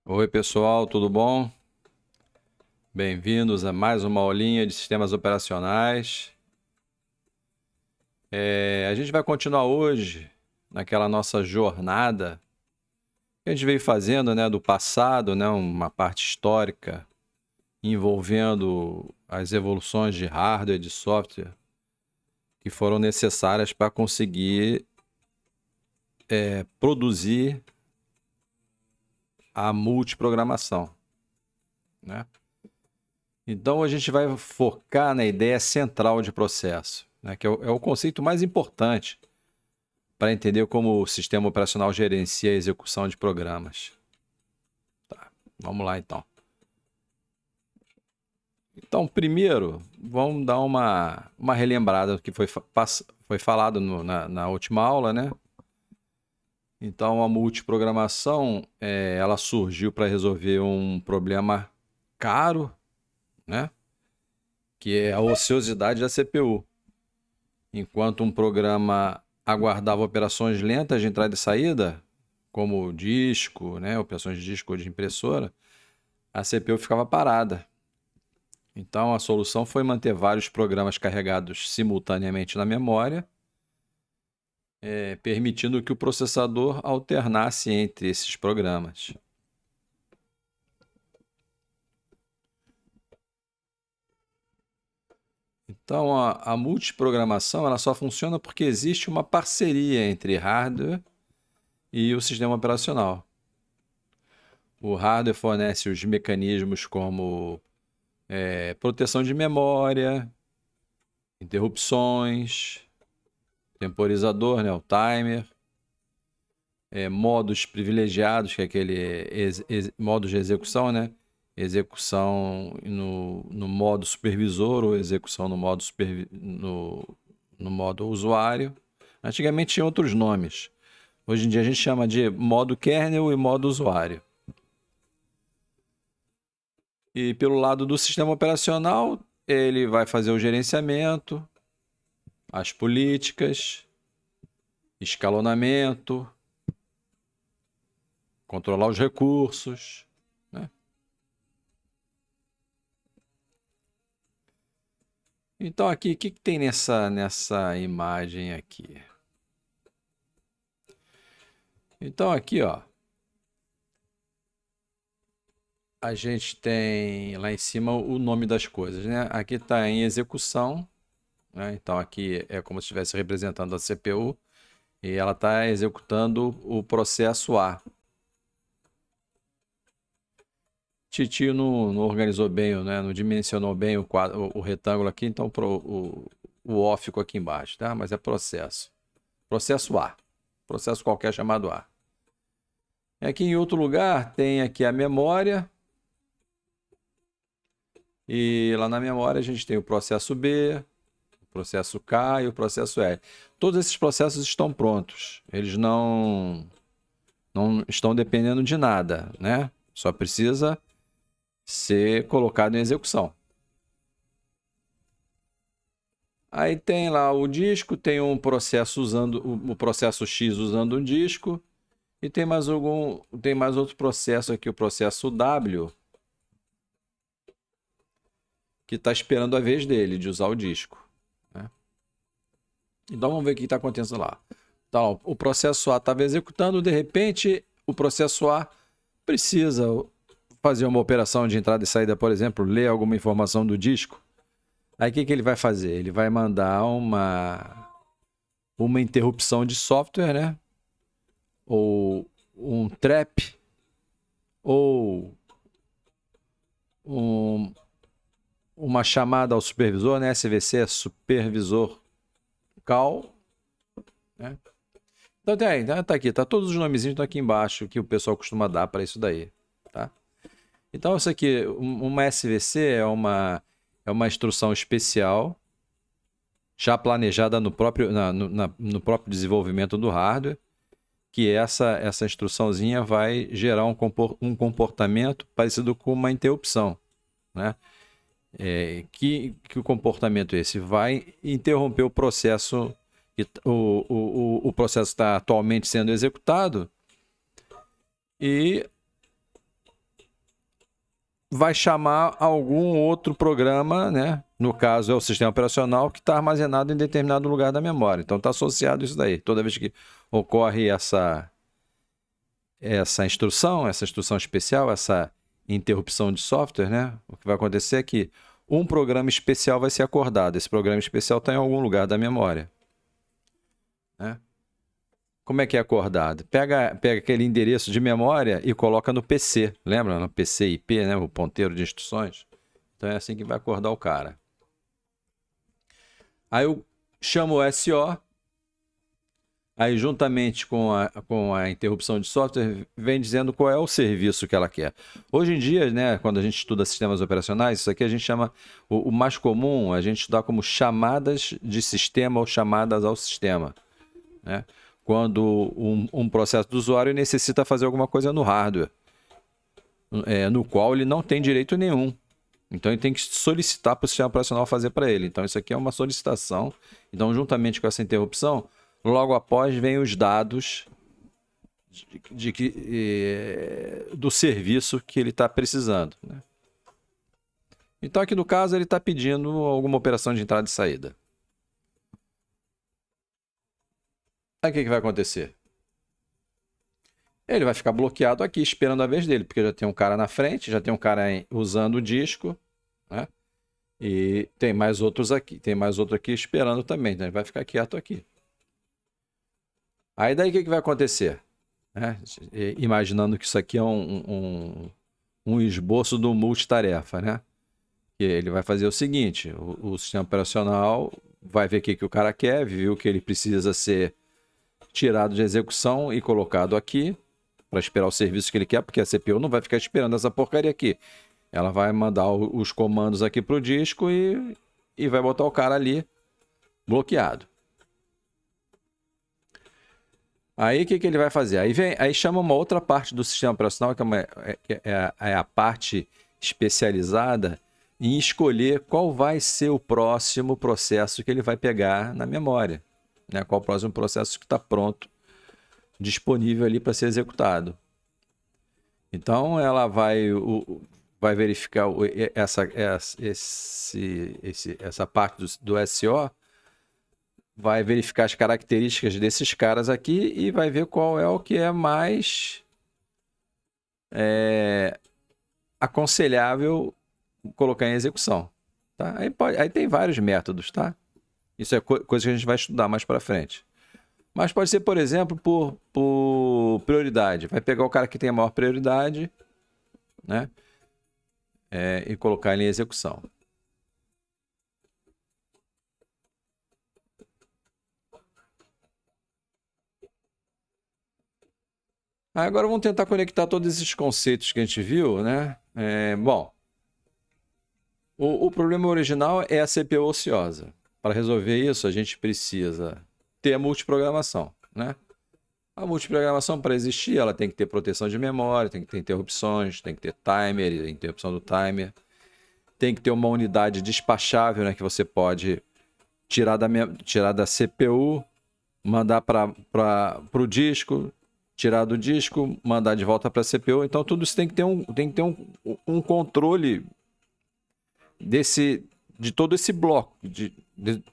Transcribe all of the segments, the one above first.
Oi, pessoal, tudo bom? Bem-vindos a mais uma aulinha de sistemas operacionais. A gente vai continuar hoje naquela nossa jornada que a gente veio fazendo, né, do passado, né, uma parte histórica envolvendo as evoluções de hardware e de software que foram necessárias para conseguir produzir a multiprogramação, né? Então a gente vai focar na ideia central de processo, né, que é o conceito mais importante para entender como o sistema operacional gerencia a execução de programas. Tá, vamos lá então. Então, primeiro, vamos dar uma relembrada do que foi falado na última aula, né? Então, a multiprogramação, ela surgiu para resolver um problema caro, né? Que é a ociosidade da CPU. Enquanto um programa aguardava operações lentas de entrada e saída, como disco, né, operações de disco ou de impressora, a CPU ficava parada. Então a solução foi manter vários programas carregados simultaneamente na memória, permitindo que o processador alternasse entre esses programas. Então a multiprogramação ela só funciona porque existe uma parceria entre hardware e o sistema operacional. O hardware fornece os mecanismos como proteção de memória, interrupções, temporizador, né, o timer, modos privilegiados, que é aquele modos de execução, né? Execução no modo supervisor ou execução no modo usuário. Antigamente tinha outros nomes. Hoje em dia a gente chama de modo kernel e modo usuário. E pelo lado do sistema operacional, ele vai fazer o gerenciamento, as políticas, escalonamento, controlar os recursos, né? Então aqui, o que tem nessa imagem aqui? Então aqui, ó, a gente tem lá em cima o nome das coisas, né? Aqui está em execução, né? Então aqui é como se estivesse representando a CPU e ela está executando o processo A. Titio não organizou bem, né? Não dimensionou bem o retângulo aqui, então o O ficou aqui embaixo, tá? Mas é processo. Processo A. Processo qualquer chamado A. Aqui em outro lugar tem aqui a memória. E lá na memória a gente tem o processo B, o processo K e o processo L. Todos esses processos estão prontos. Eles não estão dependendo de nada, né? Só precisa ser colocado em execução. Aí tem lá o disco, tem um processo usando o processo X usando um disco e tem mais outro processo aqui, o processo W, que está esperando a vez dele de usar o disco, né? Então vamos ver o que está acontecendo lá. Então, o processo A estava executando, de repente o processo A precisa fazer uma operação de entrada e saída, por exemplo, ler alguma informação do disco. Aí o que ele vai fazer? Ele vai mandar uma interrupção de software, né? Ou um trap, ou um, uma chamada ao supervisor, né? SVC é supervisor call, né? Então tá aqui, tá todos os nomezinhos estão aqui embaixo que o pessoal costuma dar para isso daí, tá? Então isso aqui, uma SVC é uma instrução especial já planejada no próprio, no próprio desenvolvimento do hardware, que essa instruçãozinha vai gerar um comportamento parecido com uma interrupção, né? Que o comportamento esse vai interromper o processo, o processo está atualmente sendo executado e vai chamar algum outro programa, né? No caso é o sistema operacional que está armazenado em determinado lugar da memória. Então está associado isso daí. Toda vez que ocorre essa instrução especial, essa interrupção de software, né? O que vai acontecer é que um programa especial vai ser acordado. Esse programa especial está em algum lugar da memória, né? Como é que é acordado? Pega aquele endereço de memória e coloca no PC. Lembra? No PC IP, né? O ponteiro de instruções. Então é assim que vai acordar o cara. Aí eu chamo o SO. Aí, juntamente com a interrupção de software, vem dizendo qual é o serviço que ela quer. Hoje em dia, né, quando a gente estuda sistemas operacionais, isso aqui a gente chama, o mais comum, a gente estudar como chamadas de sistema ou chamadas ao sistema, né? Quando um processo do usuário necessita fazer alguma coisa no hardware, no qual ele não tem direito nenhum. Então, ele tem que solicitar para o sistema operacional fazer para ele. Então, isso aqui é uma solicitação. Então, juntamente com essa interrupção, logo após vem os dados do serviço que ele está precisando, né? Então, aqui no caso, ele está pedindo alguma operação de entrada e saída. Aí o que vai acontecer? Ele vai ficar bloqueado aqui, esperando a vez dele, porque já tem um cara na frente, já tem um cara usando o disco, né? E tem mais outros aqui, tem mais outro aqui esperando também, então ele vai ficar quieto aqui. Aí daí o que vai acontecer? Né? Imaginando que isso aqui é um esboço do multitarefa, né? Que ele vai fazer o seguinte, o sistema operacional vai ver o que o cara quer, viu que ele precisa ser tirado de execução e colocado aqui para esperar o serviço que ele quer, porque a CPU não vai ficar esperando essa porcaria aqui. Ela vai mandar os comandos aqui para o disco e vai botar o cara ali bloqueado. Aí o que ele vai fazer? Aí chama uma outra parte do sistema operacional, que é a parte especializada em escolher qual vai ser o próximo processo que ele vai pegar na memória, né? Qual o próximo processo que está pronto, disponível ali para ser executado. Então ela vai verificar essa parte do SO, vai verificar as características desses caras aqui e vai ver qual é o que é mais aconselhável colocar em execução, tá? Aí tem vários métodos, tá? Isso é coisa que a gente vai estudar mais para frente. Mas pode ser, por exemplo, por prioridade. Vai pegar o cara que tem a maior prioridade, né? E colocar ele em execução. Agora vamos tentar conectar todos esses conceitos que a gente viu, né? Bom, o problema original é a CPU ociosa. Para resolver isso, a gente precisa ter a multiprogramação, né? A multiprogramação, para existir, ela tem que ter proteção de memória, tem que ter interrupções, tem que ter timer, interrupção do timer. Tem que ter uma unidade despachável, né? Que você pode tirar da CPU, mandar para o disco, tirar do disco, mandar de volta para a CPU. Então, tudo isso tem que ter um controle de todo esse bloco, de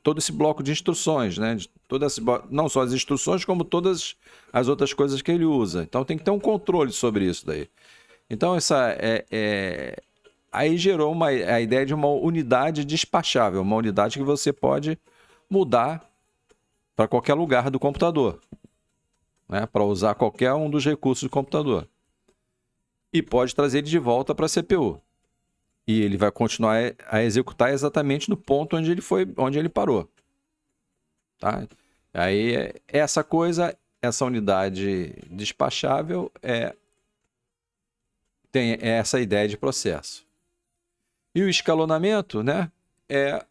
todo esse bloco de instruções, né? Não só as instruções, como todas as outras coisas que ele usa. Então, tem que ter um controle sobre isso daí. Então, aí gerou a ideia de uma unidade despachável, uma unidade que você pode mudar para qualquer lugar do computador, né? Para usar qualquer um dos recursos do computador. E pode trazer ele de volta para a CPU. E ele vai continuar a executar exatamente no ponto onde ele parou. Tá? Aí essa unidade despachável tem essa ideia de processo. E o escalonamento, né, é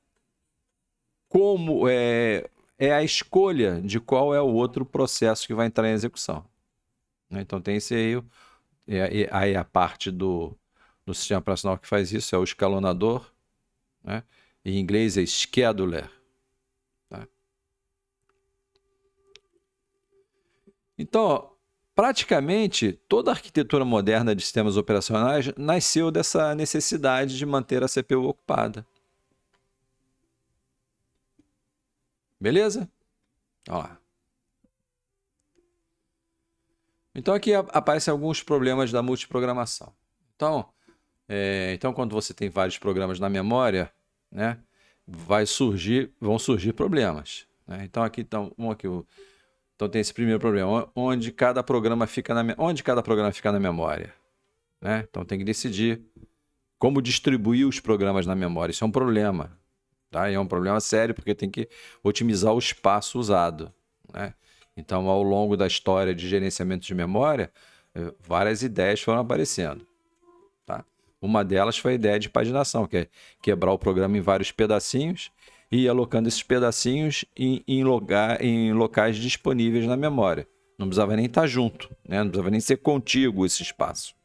a escolha de qual é o outro processo que vai entrar em execução. Então tem esse aí a parte do sistema operacional que faz isso é o escalonador, né? Em inglês é scheduler. Tá? Então, praticamente toda a arquitetura moderna de sistemas operacionais nasceu dessa necessidade de manter a CPU ocupada. Beleza? Olha lá. Então aqui aparecem alguns problemas da multiprogramação. Então quando você tem vários programas na memória, né, vão surgir problemas, né? Então então tem esse primeiro problema, onde cada programa fica na memória, né? Então tem que decidir como distribuir os programas na memória. Isso é um problema, tá? E é um problema sério porque tem que otimizar o espaço usado, né? Então, ao longo da história de gerenciamento de memória, várias ideias foram aparecendo, tá? Uma delas foi a ideia de paginação, que é quebrar o programa em vários pedacinhos e ir alocando esses pedacinhos em locais disponíveis na memória. Não precisava nem estar junto, né? Não precisava nem ser contíguo esse espaço.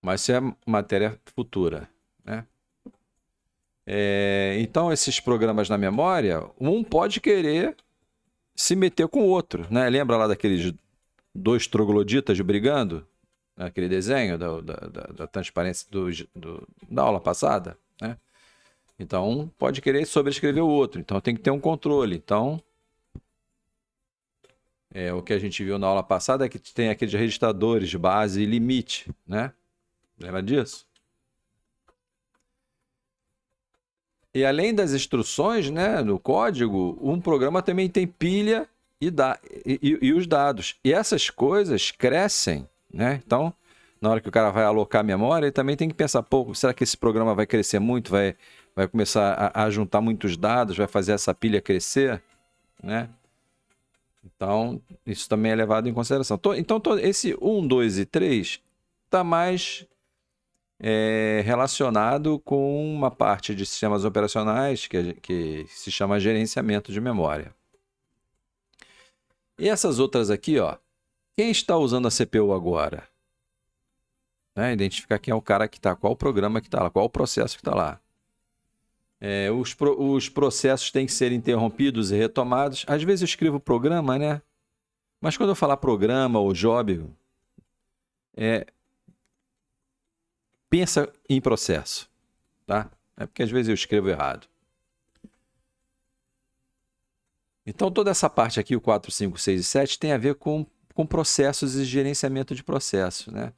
Mas isso é matéria futura, né? Então, esses programas na memória, um pode querer se meter com o outro, né? Lembra lá daqueles dois trogloditas brigando? Aquele desenho da transparência da aula passada, né? Então, um pode querer sobrescrever o outro. Então, tem que ter um controle. Então, o que a gente viu na aula passada é que tem aqueles registradores de base e limite, né? Lembra disso? E além das instruções, né, no código, um programa também tem pilha e os dados. E essas coisas crescem, né? Então, na hora que o cara vai alocar a memória, ele também tem que pensar, pô, será que esse programa vai crescer muito? Vai começar a juntar muitos dados? Vai fazer essa pilha crescer? Né? Então, isso também é levado em consideração. Então, esse 1, 2 e 3 está mais relacionado com uma parte de sistemas operacionais que se chama gerenciamento de memória. E essas outras aqui, ó, quem está usando a CPU agora? Né? Identificar quem é o cara que está, qual o programa que está lá, qual o processo que está lá. Os processos têm que ser interrompidos e retomados. Às vezes eu escrevo programa, né? Mas quando eu falar programa ou job, pensa em processo, tá? É porque às vezes eu escrevo errado. Então, toda essa parte aqui, o 4, 5, 6 e 7, tem a ver com processos e gerenciamento de processo, né?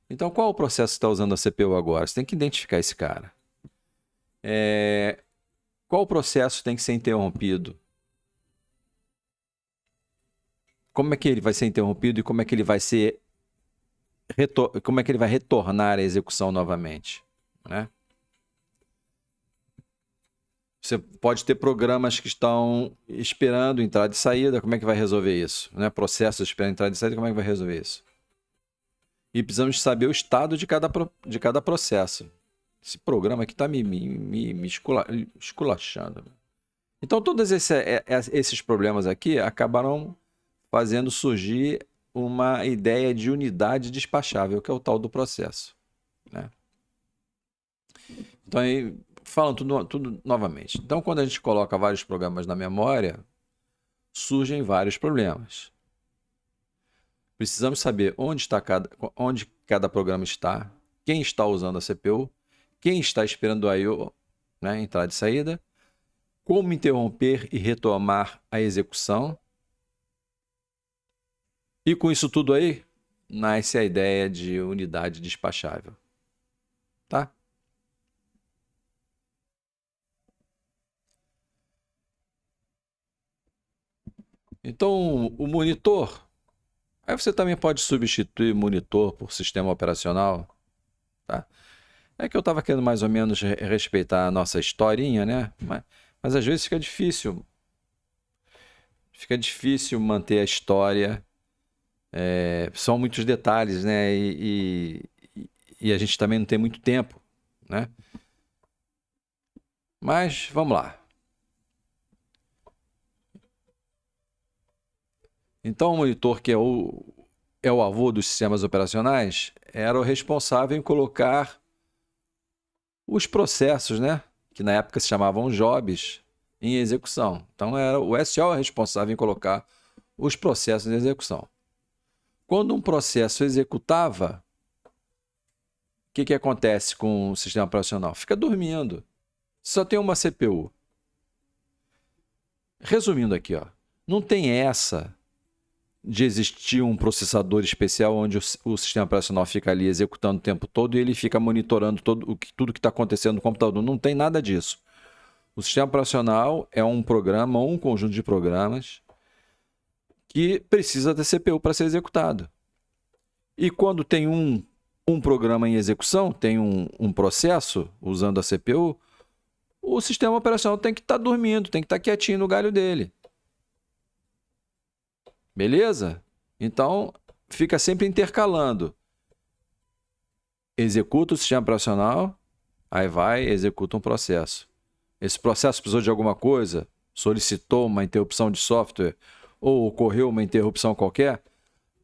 Então, qual o processo que está usando a CPU agora? Você tem que identificar esse cara. Qual processo tem que ser interrompido? Como é que ele vai ser interrompido e como é que ele vai retornar à execução novamente, né? Você pode ter programas que estão esperando entrada e saída, como é que vai resolver isso? Né? Processos esperando entrada e saída, como é que vai resolver isso? E precisamos saber o estado de cada processo. Esse programa aqui está me esculachando. Então, todos esses problemas aqui acabaram fazendo surgir uma ideia de unidade despachável, que é o tal do processo, né? Então, aí, falando tudo novamente. Então, quando a gente coloca vários programas na memória, surgem vários problemas. Precisamos saber onde cada programa está, quem está usando a CPU, quem está esperando o I/O, né, entrada e saída, como interromper e retomar a execução. E com isso tudo aí, nasce a ideia de unidade despachável. Tá? Então, o monitor, aí você também pode substituir monitor por sistema operacional, tá? É que eu estava querendo mais ou menos respeitar a nossa historinha, né? Mas às vezes fica difícil. Fica difícil manter a história. São muitos detalhes, né? E a gente também não tem muito tempo, né? Mas vamos lá. Então, o monitor, que é o avô dos sistemas operacionais, era o responsável em colocar os processos, né, que na época se chamavam jobs, em execução. Então, era o SO responsável em colocar os processos em execução. Quando um processo executava, o que acontece com o sistema operacional? Fica dormindo. Só tem uma CPU. Resumindo aqui, ó, não tem essa de existir um processador especial onde o sistema operacional fica ali executando o tempo todo e ele fica monitorando tudo que está acontecendo no computador. Não tem nada disso. O sistema operacional é um programa ou um conjunto de programas que precisa da CPU para ser executado. E quando tem um programa em execução, tem um processo usando a CPU, o sistema operacional tem que estar dormindo, tem que estar quietinho no galho dele. Beleza? Então, fica sempre intercalando. Executa o sistema operacional, aí vai, executa um processo. Esse processo precisou de alguma coisa, solicitou uma interrupção de software ou ocorreu uma interrupção qualquer,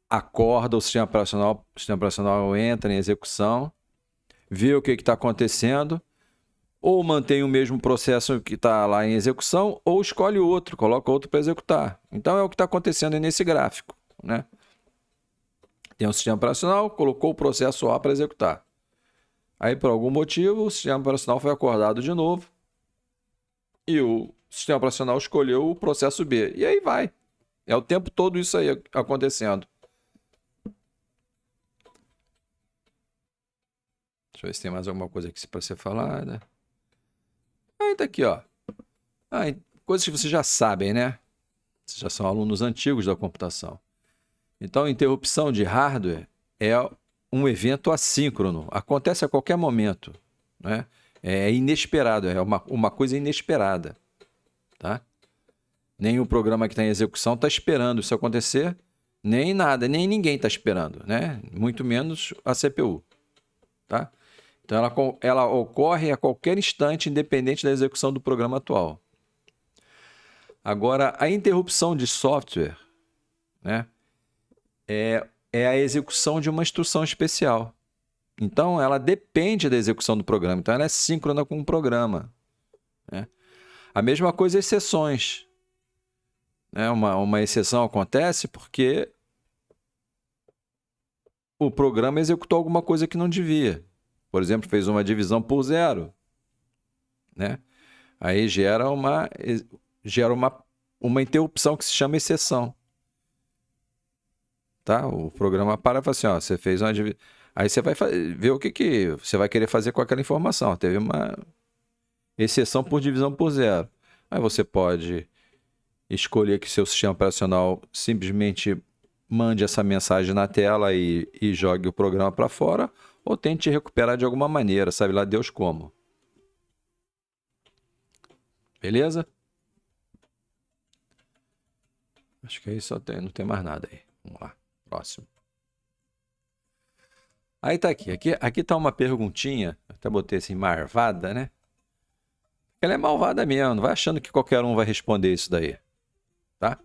acorda o sistema operacional entra em execução, vê o que está acontecendo, ou mantém o mesmo processo que está lá em execução, ou escolhe outro, coloca outro para executar. Então é o que está acontecendo aí nesse gráfico, né? Tem um sistema operacional, colocou o processo A para executar. Aí, por algum motivo, o sistema operacional foi acordado de novo e o sistema operacional escolheu o processo B. E aí vai. É o tempo todo isso aí acontecendo. Deixa eu ver se tem mais alguma coisa aqui para ser falada. Aí tá aqui, ó. Coisas que vocês já sabem, né? Vocês já são alunos antigos da computação. Então, interrupção de hardware é um evento assíncrono. Acontece a qualquer momento, né? É inesperado, é uma coisa inesperada, tá? Nem o programa que está em execução está esperando isso acontecer, nem nada, nem ninguém está esperando, né? Muito menos a CPU, tá? Então, ela ocorre a qualquer instante, independente da execução do programa atual. Agora, a interrupção de software, né, é a execução de uma instrução especial. Então, ela depende da execução do programa. Então, ela é síncrona com o programa, né? A mesma coisa exceções. Né? Uma exceção acontece porque o programa executou alguma coisa que não devia. Por exemplo, fez uma divisão por zero, né? Aí gera uma interrupção que se chama exceção. Tá? O programa para e fala assim, ó, você fez uma divisão. Aí você vai ver o que você vai querer fazer com aquela informação. Teve uma exceção por divisão por zero. Aí você pode escolher que seu sistema operacional simplesmente mande essa mensagem na tela e jogue o programa para fora, ou tente recuperar de alguma maneira, sabe lá Deus como. Beleza? Acho que aí não tem mais nada aí. Vamos lá, próximo. Aí tá aqui tá uma perguntinha, até botei assim, marvada, né? Ela é malvada mesmo, não vai achando que qualquer um vai responder isso daí, tá?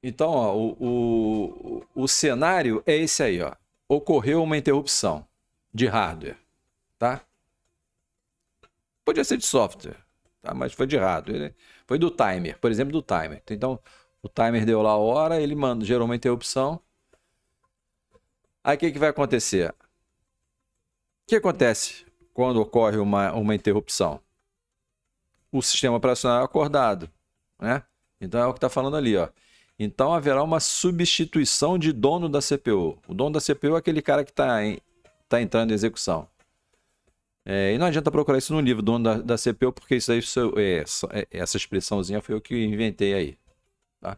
Então, ó, o cenário é esse aí, ó. Ocorreu uma interrupção de hardware, tá? Podia ser de software, tá? Mas foi de hardware. Foi do timer, por exemplo, do timer. Então, o timer deu lá a hora, ele gerou uma interrupção. Aí o que vai acontecer? O que acontece quando ocorre uma interrupção? O sistema operacional é acordado, né? Então é o que está falando ali, ó. Então haverá uma substituição de dono da CPU. O dono da CPU é aquele cara que está entrando em execução. E não adianta procurar isso no livro, dono da CPU, porque isso aí, essa expressãozinha foi eu que inventei aí. Tá?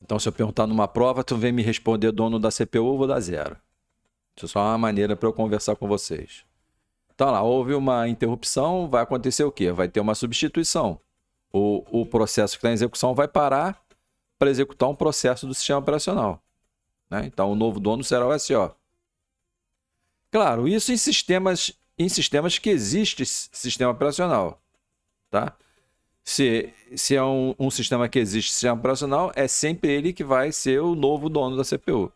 Então, se eu perguntar numa prova, tu vem me responder dono da CPU, eu vou dar 0. Isso é só uma maneira para eu conversar com vocês. Então, lá, houve uma interrupção, vai acontecer o quê? Vai ter uma substituição. O processo que está em execução vai parar para executar um processo do sistema operacional. Né? Então, o novo dono será o SO. Claro, isso em sistemas que existe sistema operacional. Tá? Se é um sistema que existe sistema operacional, é sempre ele que vai ser o novo dono da CPU.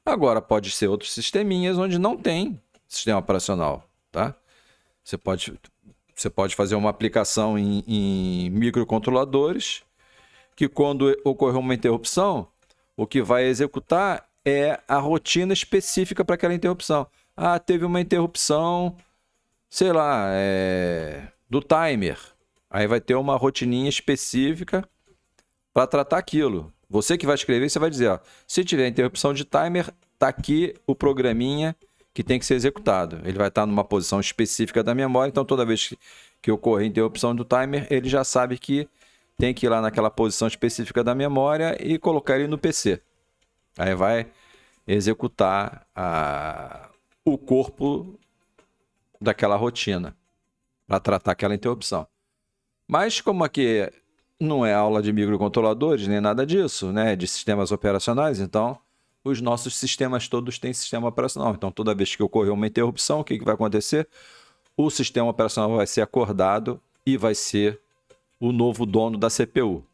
Agora, pode ser outros sisteminhas onde não tem sistema operacional. Tá? Você pode fazer uma aplicação em microcontroladores que quando ocorrer uma interrupção, o que vai executar é a rotina específica para aquela interrupção. Ah, teve uma interrupção, sei lá, do timer. Aí vai ter uma rotininha específica para tratar aquilo. Você que vai escrever, você vai dizer, ó, se tiver interrupção de timer, tá aqui o programinha que tem que ser executado. Ele vai estar numa posição específica da memória, então toda vez que ocorrer interrupção do timer, ele já sabe que tem que ir lá naquela posição específica da memória e colocar ele no PC. Aí vai executar o corpo daquela rotina para tratar aquela interrupção. Mas como aqui não é aula de microcontroladores, nem nada disso, né? De sistemas operacionais, então os nossos sistemas todos têm sistema operacional. Então toda vez que ocorrer uma interrupção, o que vai acontecer? O sistema operacional vai ser acordado e vai ser o novo dono da CPU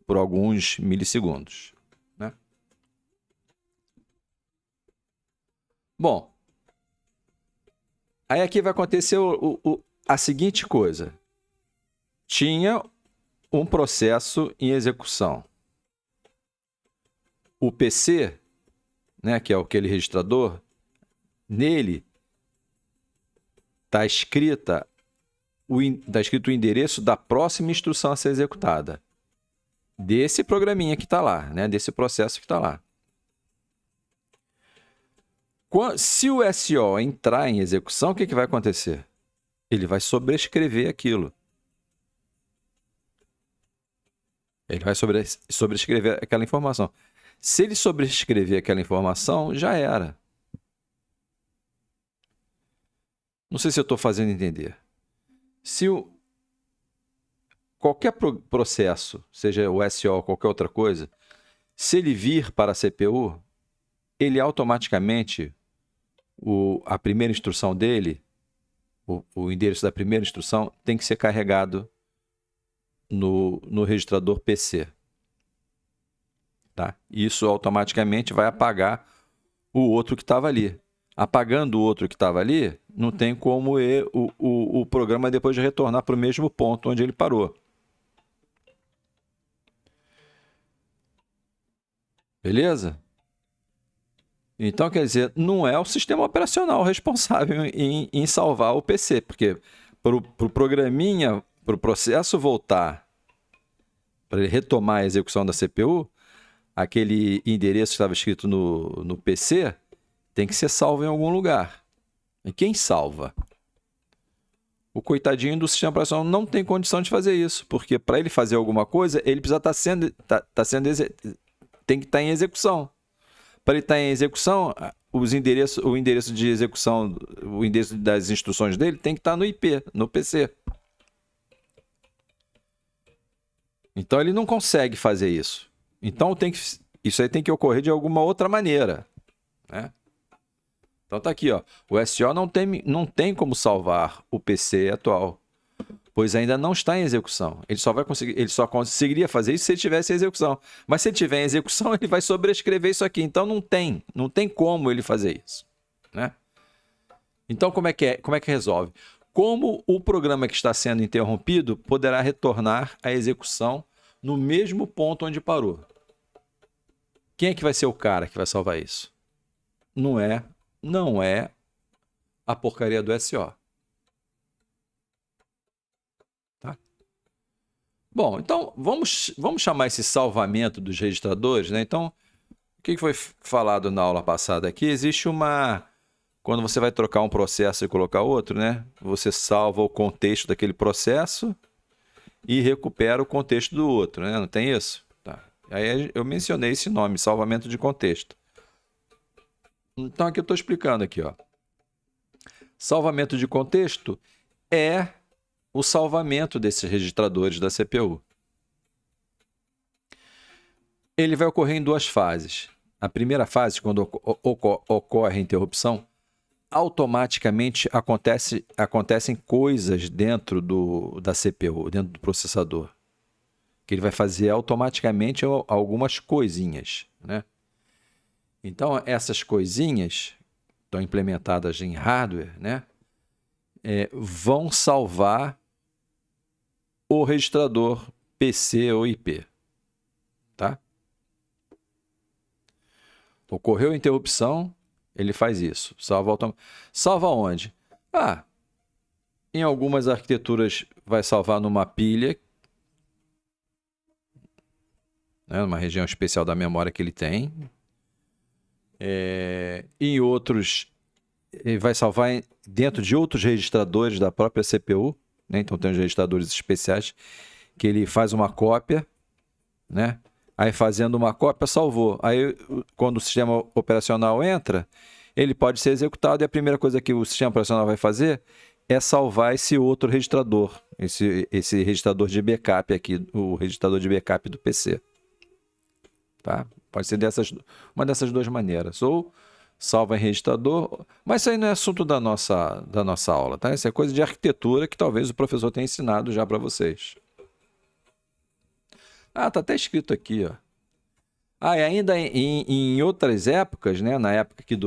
por alguns milissegundos, né? Bom, aí aqui vai acontecer a seguinte coisa. Tinha um processo em execução. O PC, né, que é aquele registrador, nele está escrito o endereço da próxima instrução a ser executada. Desse programinha que está lá, né, desse processo que está lá. Se o SO entrar em execução, o que vai acontecer? Ele vai sobrescrever aquilo. Ele vai sobrescrever aquela informação. Se ele sobrescrever aquela informação, já era. Não sei se eu estou fazendo entender. Se qualquer processo, seja o SO ou qualquer outra coisa, se ele vir para a CPU, ele automaticamente, a primeira instrução dele, o endereço da primeira instrução, tem que ser carregado no registrador PC. Tá? Isso automaticamente vai apagar o outro que estava ali. Apagando o outro que estava ali, não tem como o programa depois de retornar para o mesmo ponto onde ele parou. Beleza? Então, quer dizer, não é o sistema operacional responsável em salvar o PC, porque para o programinha, para o processo voltar, para ele retomar a execução da CPU, aquele endereço que estava escrito no PC tem que ser salvo em algum lugar. E quem salva? O coitadinho do sistema operacional não tem condição de fazer isso, porque para ele fazer alguma coisa, ele precisa tem que estar em execução. Para ele estar em execução, o endereço de execução, o endereço das instruções dele tem que estar no IP, no PC. Então ele não consegue fazer isso. Então isso aí tem que ocorrer de alguma outra maneira, né? Então tá aqui, ó. O SO não tem como salvar o PC atual, pois ainda não está em execução. Ele só conseguiria fazer isso se ele tivesse em execução. Mas se ele tiver em execução, ele vai sobrescrever isso aqui. Então não tem como ele fazer isso, né? Então como é que resolve? Como o programa que está sendo interrompido poderá retornar à execução no mesmo ponto onde parou? Quem é que vai ser o cara que vai salvar isso? Não é a porcaria do SO. Tá? Bom, então vamos chamar esse salvamento dos registradores, né? Então, o que foi falado na aula passada aqui? Existe quando você vai trocar um processo e colocar outro, né? Você salva o contexto daquele processo e recupera o contexto do outro, né? Não tem isso? Tá. Aí eu mencionei esse nome, salvamento de contexto. Então aqui eu estou explicando aqui, ó. Salvamento de contexto é o salvamento desses registradores da CPU. Ele vai ocorrer em duas fases. A primeira fase, quando ocorre a interrupção, automaticamente acontecem coisas dentro da CPU, dentro do processador, que ele vai fazer automaticamente algumas coisinhas, né? Então, essas coisinhas estão implementadas em hardware, né? Vão salvar o registrador PC ou IP. tá? Ocorreu interrupção, ele faz isso. Salva onde? Em algumas arquiteturas vai salvar numa pilha, né, numa região especial da memória que ele tem. Em outros, ele vai salvar dentro de outros registradores da própria CPU, né? Então tem os registradores especiais que ele faz uma cópia, né? Aí fazendo uma cópia, salvou. Aí quando o sistema operacional entra, ele pode ser executado e a primeira coisa que o sistema operacional vai fazer é salvar esse outro registrador, esse registrador de backup aqui, o registrador de backup do PC. Tá? Pode ser uma dessas duas maneiras. Ou salva em registrador, mas isso aí não é assunto da nossa aula, tá? Isso é coisa de arquitetura que talvez o professor tenha ensinado já para vocês. Tá até escrito aqui, ó. E ainda em outras épocas, né, na época aqui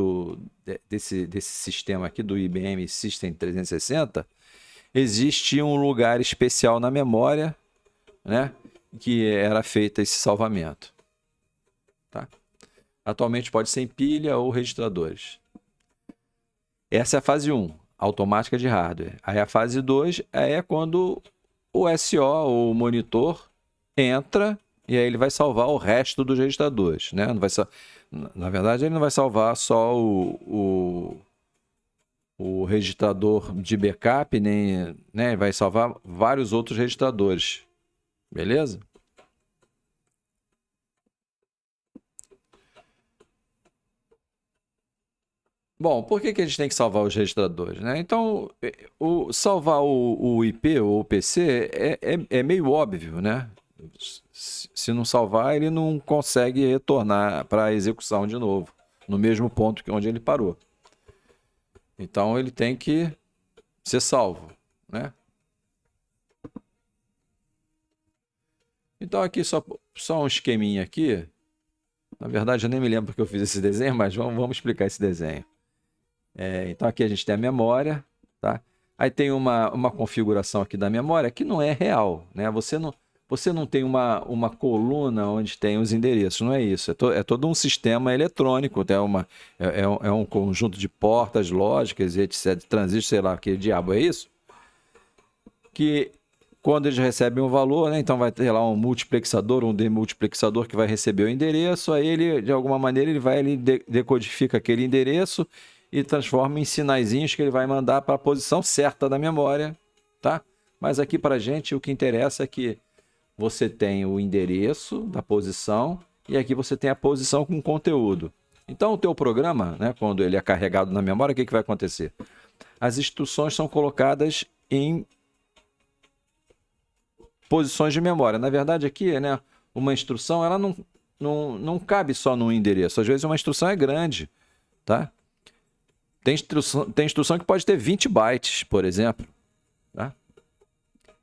desse sistema aqui do IBM System 360, existia um lugar especial na memória, né, que era feito esse salvamento. Tá? Atualmente pode ser em pilha ou registradores. Essa é a fase 1, automática de hardware. Aí a fase 2 é quando o SO, ou o monitor, entra e aí ele vai salvar o resto dos registradores, né? Não vai Na verdade, ele não vai salvar só o registrador de backup, nem, né? Vai salvar vários outros registradores. Beleza? Bom, por que a gente tem que salvar os registradores, né? Então, salvar o IP ou o PC é meio óbvio, né? Se não salvar, ele não consegue retornar para a execução de novo, no mesmo ponto onde ele parou. Então, ele tem que ser salvo, né? Então, aqui só um esqueminha aqui. Na verdade, eu nem me lembro porque eu fiz esse desenho, mas vamos explicar esse desenho. Então, aqui a gente tem a memória, tá? Aí tem uma configuração aqui da memória que não é real, né? Você não tem uma coluna onde tem os endereços, não é isso. É todo um sistema eletrônico, é um conjunto de portas lógicas, etc., transistores, sei lá, que diabo é isso? Que quando eles recebem um valor, né, então vai ter lá um multiplexador, um demultiplexador que vai receber o endereço, aí ele, de alguma maneira, ele decodifica aquele endereço e transforma em sinaizinhos que ele vai mandar para a posição certa da memória, tá? Mas aqui para a gente o que interessa é que você tem o endereço da posição e aqui você tem a posição com conteúdo. Então o teu programa, né, quando ele é carregado na memória, o que vai acontecer? As instruções são colocadas em posições de memória. Na verdade aqui, né, uma instrução ela não cabe só no endereço. Às vezes uma instrução é grande, tá? Tem instrução que pode ter 20 bytes, por exemplo. Tá?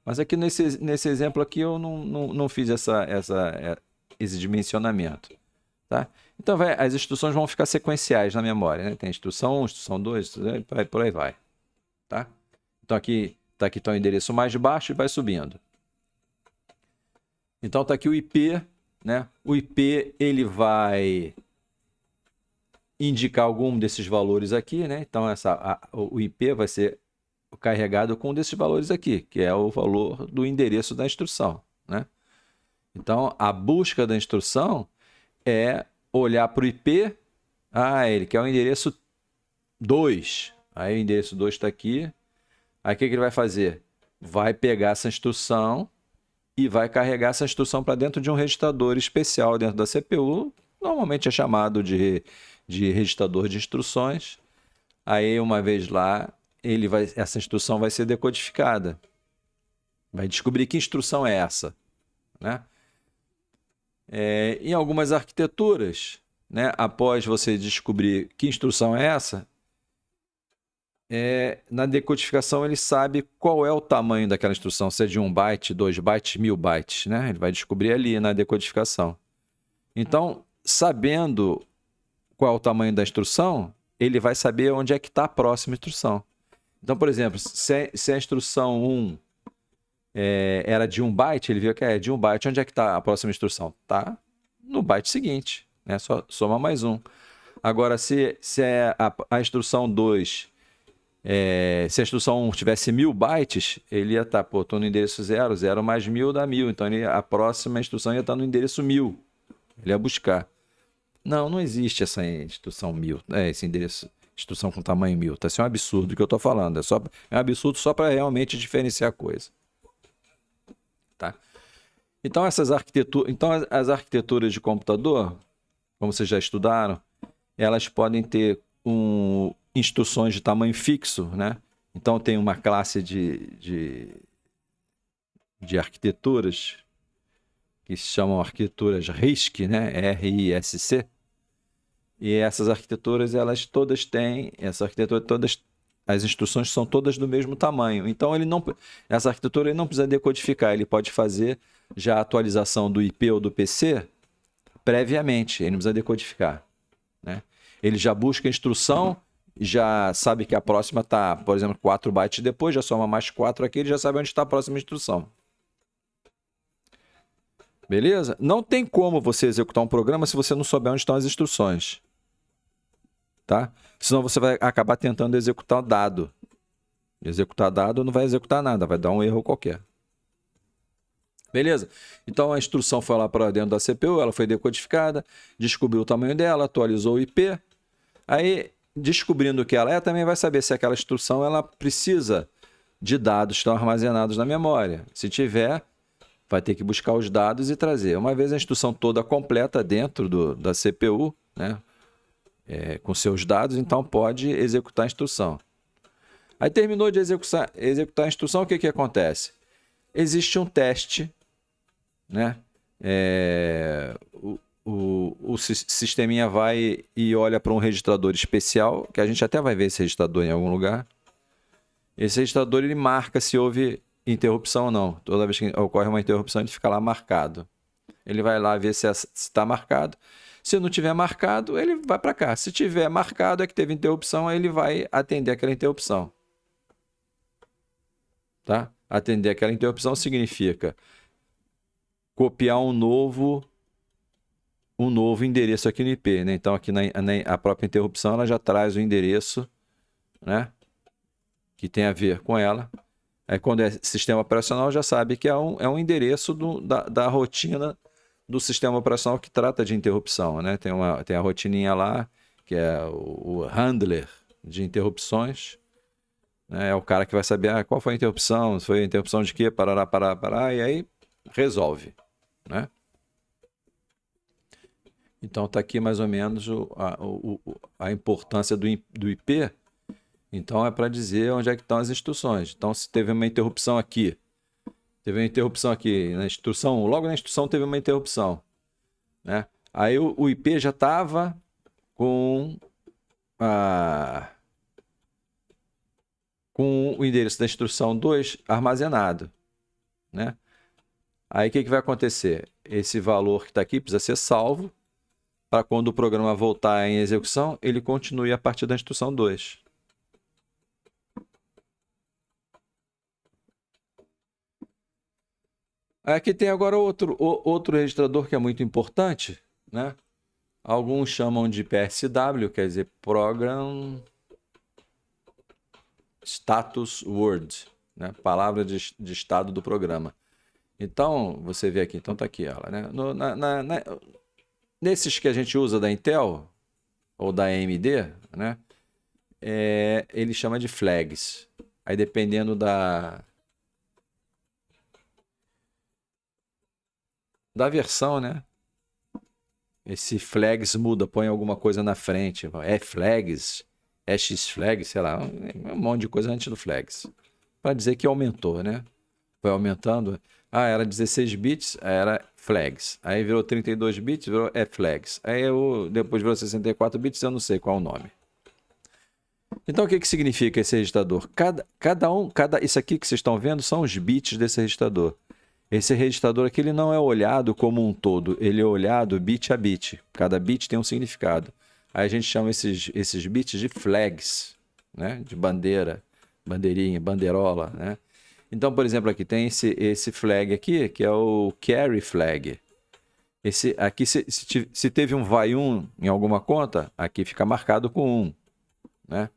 Mas aqui nesse exemplo aqui eu não fiz esse dimensionamento. Tá? Então as instruções vão ficar sequenciais na memória. Né? Tem instrução 1, instrução 2, por aí vai. Tá? Então aqui está o endereço mais baixo e vai subindo. Então está aqui o IP. Né? O IP ele vai indicar algum desses valores aqui, né? Então o IP vai ser carregado com um desses valores aqui, que é o valor do endereço da instrução, né? Então a busca da instrução é olhar para o IP, ele quer o endereço 2, aí o endereço 2 está aqui, aí o que ele vai fazer? Vai pegar essa instrução e vai carregar essa instrução para dentro de um registrador especial dentro da CPU, normalmente é chamado de registrador de instruções. Aí, uma vez lá, essa instrução vai ser decodificada. Vai descobrir que instrução é essa. Né? Em algumas arquiteturas, né, após você descobrir que instrução é essa, na decodificação ele sabe qual é o tamanho daquela instrução, se é de 1 byte, 2 bytes, 1000 bytes. Né? Ele vai descobrir ali na decodificação. Então, sabendo qual é o tamanho da instrução, ele vai saber onde é que está a próxima instrução. Então, por exemplo, se a instrução 1 era de 1 byte, ele viu que é de 1 byte. Onde é que está a próxima instrução? Está no byte seguinte, né? Só soma mais um. Agora, se a instrução 2, se a instrução 1 tivesse 1000 bytes, ele ia estar, tô no endereço 0, 0 mais 1000 dá 1000. Então, a próxima instrução ia estar no endereço 1000. Ele ia buscar. Não existe essa instrução 1000, esse endereço, instrução com tamanho 1000. Tá? Isso é um absurdo que eu estou falando. É um absurdo só para realmente diferenciar a coisa. Tá? Então, as arquiteturas de computador, como vocês já estudaram, elas podem ter instruções de tamanho fixo, né? Então, tem uma classe de arquiteturas que se chamam arquiteturas RISC, né? RISC. E essas arquiteturas, elas todas têm, as instruções são todas do mesmo tamanho. Então, essa arquitetura ele não precisa decodificar, ele pode fazer já a atualização do IP ou do PC previamente, ele não precisa decodificar, né? Ele já busca a instrução, já sabe que a próxima está, por exemplo, 4 bytes depois, já soma mais 4 aqui, ele já sabe onde está a próxima instrução. Beleza? Não tem como você executar um programa se você não souber onde estão as instruções. Tá? Senão você vai acabar tentando executar dado. Executar dado não vai executar nada, vai dar um erro qualquer. Beleza? Então a instrução foi lá para dentro da CPU, ela foi decodificada, descobriu o tamanho dela, atualizou o IP. Aí, descobrindo o que ela é, também vai saber se aquela instrução ela precisa de dados que estão armazenados na memória. Se tiver, vai ter que buscar os dados e trazer. Uma vez a instrução toda completa dentro da CPU, né? Com seus dados, então pode executar a instrução. Aí terminou de executar a instrução, o que acontece? Existe um teste, né? O sisteminha vai e olha para um registrador especial, que a gente até vai ver esse registrador em algum lugar. Esse registrador ele marca se houve interrupção ou não. Toda vez que ocorre uma interrupção, ele fica lá marcado. Ele vai lá ver se está marcado. Se não tiver marcado, ele vai para cá. Se tiver marcado, é que teve interrupção, aí ele vai atender aquela interrupção. Tá? Atender aquela interrupção significa copiar um novo endereço aqui no IP. Né? Então, aqui a própria interrupção ela já traz o endereço, né? Que tem a ver com ela. Aí, quando é sistema operacional, já sabe que é um endereço da rotina do sistema operacional que trata de interrupção, né? Tem a rotininha lá, que é o handler de interrupções, né? É o cara que vai saber qual foi a interrupção, foi a interrupção de quê, parará, e aí resolve, né? Então, está aqui mais ou menos a importância do IP. Então, é para dizer onde é que estão as instruções. Então, se teve uma interrupção aqui, na instrução, logo na instrução teve uma interrupção, né? Aí o IP já estava com o endereço da instrução 2 armazenado, né? Aí o que vai acontecer? Esse valor que está aqui precisa ser salvo para quando o programa voltar em execução, ele continue a partir da instrução 2. Aqui tem agora outro registrador que é muito importante, né? Alguns chamam de PSW, quer dizer Program Status Word, né? Palavra de estado do programa. Então, você vê aqui, então tá aqui ela, né? Nesses que a gente usa da Intel ou da AMD, né? Ele chama de flags. Aí dependendo da versão, né? Esse flags muda, põe alguma coisa na frente. Flags, X-flags, sei lá, um monte de coisa antes do flags. Para dizer que aumentou, né? Foi aumentando. Era 16 bits, aí era flags. Aí virou 32 bits, virou flags. Aí depois virou 64 bits, eu não sei qual é o nome. Então, o que significa esse registrador? Isso aqui que vocês estão vendo são os bits desse registrador. Esse registrador aqui ele não é olhado como um todo, ele é olhado bit a bit. Cada bit tem um significado. Aí a gente chama esses bits de flags, né? De bandeira, bandeirinha, bandeirola, né? Então, por exemplo, aqui tem esse flag aqui, que é o carry flag. Aqui, se teve um vai 1 em alguma conta, aqui fica marcado com 1, né?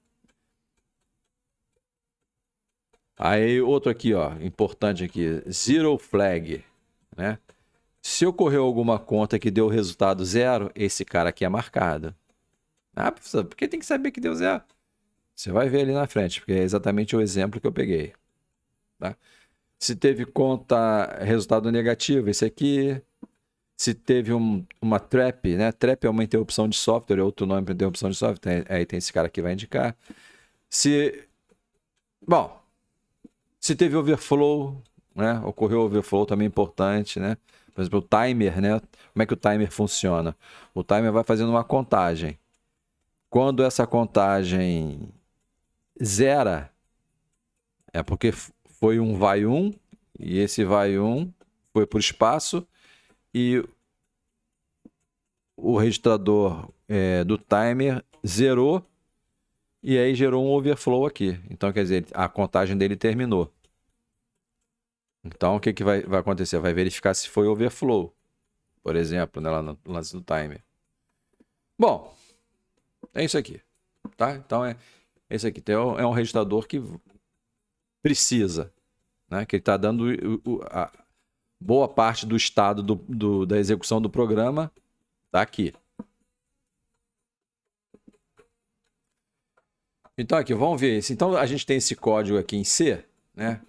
Aí outro aqui, ó, importante aqui, zero flag, né? Se ocorreu alguma conta que deu resultado 0, esse cara aqui é marcado. Ah, professor, por que tem que saber que deu 0? Você vai ver ali na frente, porque é exatamente o exemplo que eu peguei. Tá? Se teve conta resultado negativo, esse aqui. Se teve uma trap, né? Trap é uma interrupção de software, é outro nome para interrupção de software. Aí tem esse cara que vai indicar. Bom, se teve overflow, né? Ocorreu overflow também importante, né? Por exemplo, o timer, né? Como é que o timer funciona? O timer vai fazendo uma contagem. Quando essa contagem zera, é porque foi um vai 1, e esse vai 1 foi para o espaço, e o registrador do timer zerou, e aí gerou um overflow aqui. Então, quer dizer, a contagem dele terminou. Então, o que vai acontecer? Vai verificar se foi overflow, por exemplo, né, lá no lance do timer. Bom, é isso aqui. Tá? Então, é esse aqui. Então, é um registrador que precisa, né? Que ele está dando a boa parte do estado da execução do programa, tá aqui. Então, aqui, vamos ver isso. Então, a gente tem esse código aqui em C, né?